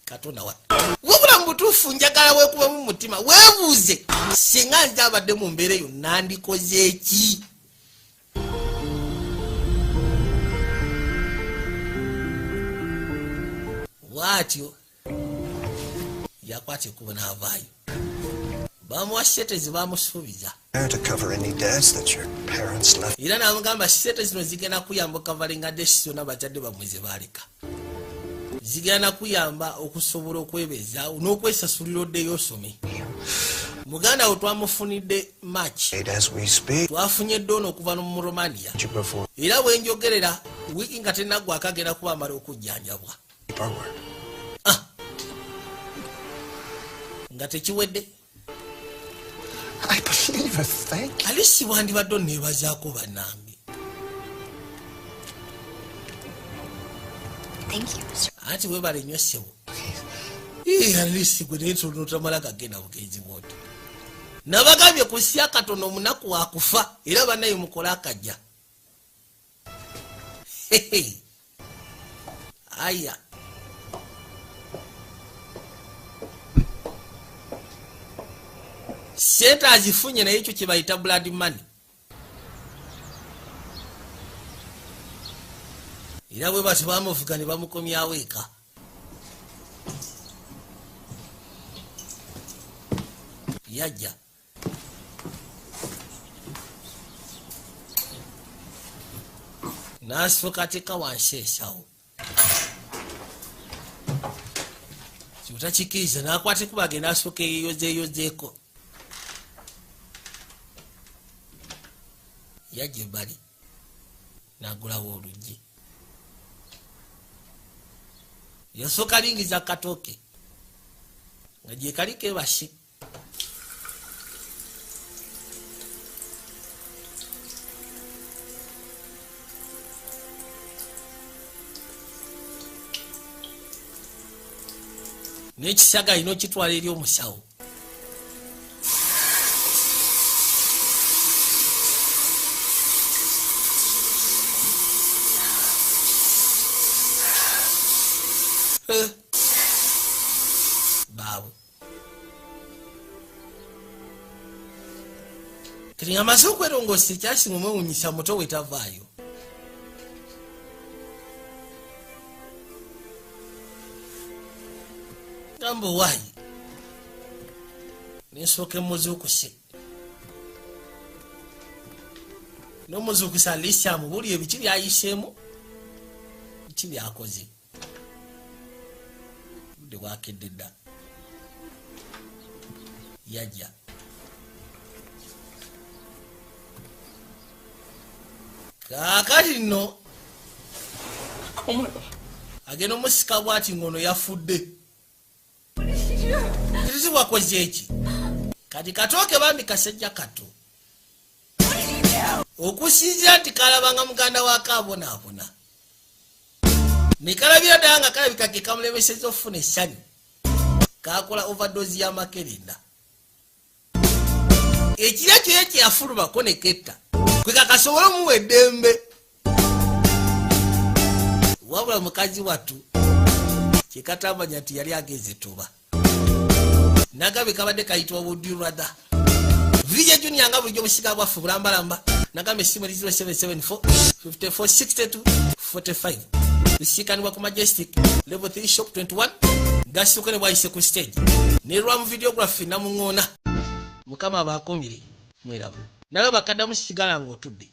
Katonda wa. Wabula mu butuufu njagala weekuba mu mutima weebuuze singa nze abadde mu mbeera eyo nandikoze eki? Bw'atyo yakwata ekkubo n'avaayo. Bamuwa sente ze bamusuubiza. To cover any debts that your parents left. Era n'amugamba sente zino zigenda kuyamba okavalinga desi zonna bazadde bammwe ze baaleka. Zigenda kuyamba okusobola okwebeza n'okwesasulira oddeyo osome. Muganda we twamufunidde March. Twafunye ddoono okuva mu Romania. Era bwenjogerera wiiki nga tennaggwako agenda kuba amala okujjanjabwa. Nga tekiwedde. I believe it, thank you. Alisi wandibadde onneebazaako bannange. Thank you, sir. Anti webale nnyo ssebo. Alisi gwe naye tonotamala gagenda bugenzi bwoti. Nabagambye ku sya katono omunaku wakufa era bannaye mukola akajja. Aya. Sente azifunye naye ekyo kye bayita blood money. Era bwe bati bamuvuga ne bamukomyawo eka. Yajja. N'asooka ateeka wansi ensawo. Kyotakikiriza n'akwata ekuba agenda asooka eyeyozeeyozeeko. Yajja ebbali n'agulawo oluggi. Yasooka alingiza katooke nga gye kali keebasi. N'ekisaga alina okitwala eri omusawo. Baabwe kati nga amaze okwerongoosa ekyasinga omwewuunyisa muto we tavaayo. Gamba owaayi nensooka emuzuukuse. N'omuzuukusa aliisi amubulya ebiki byayiseemu biki byakoze. Budde bwakedde dda. Yajja. Kaakati nno agenda omusika bw'ati ng'ono yafudde. Kirizi bwakoze eki? Kati katooke bambi kasajja kato. okusinzira nti kalabanga muganda wa kabonaabona nekalabira ddala nga kalabika ke kamulemeseza okufuna essanyu kakola overdose y'amakerenda ekirya kyoye kyeyafulumako neketta kwe kakasobole omuwa eddembe wabula mukazi wattu kyekatamanya nti yali ageze tuba nagabe kabadde kayitibwa woodurada vije junior nga bulijjo obusiga bwaffe bulambalamba nagambe essimu 0774 5462 45 bisikanibwa ku majestic level 3 shop 21 gasukene bwayise ku stage ne rwa mu videography namuŋŋoona mukama abakumire mwerabu nawe bakaddamu sigala ng'otudde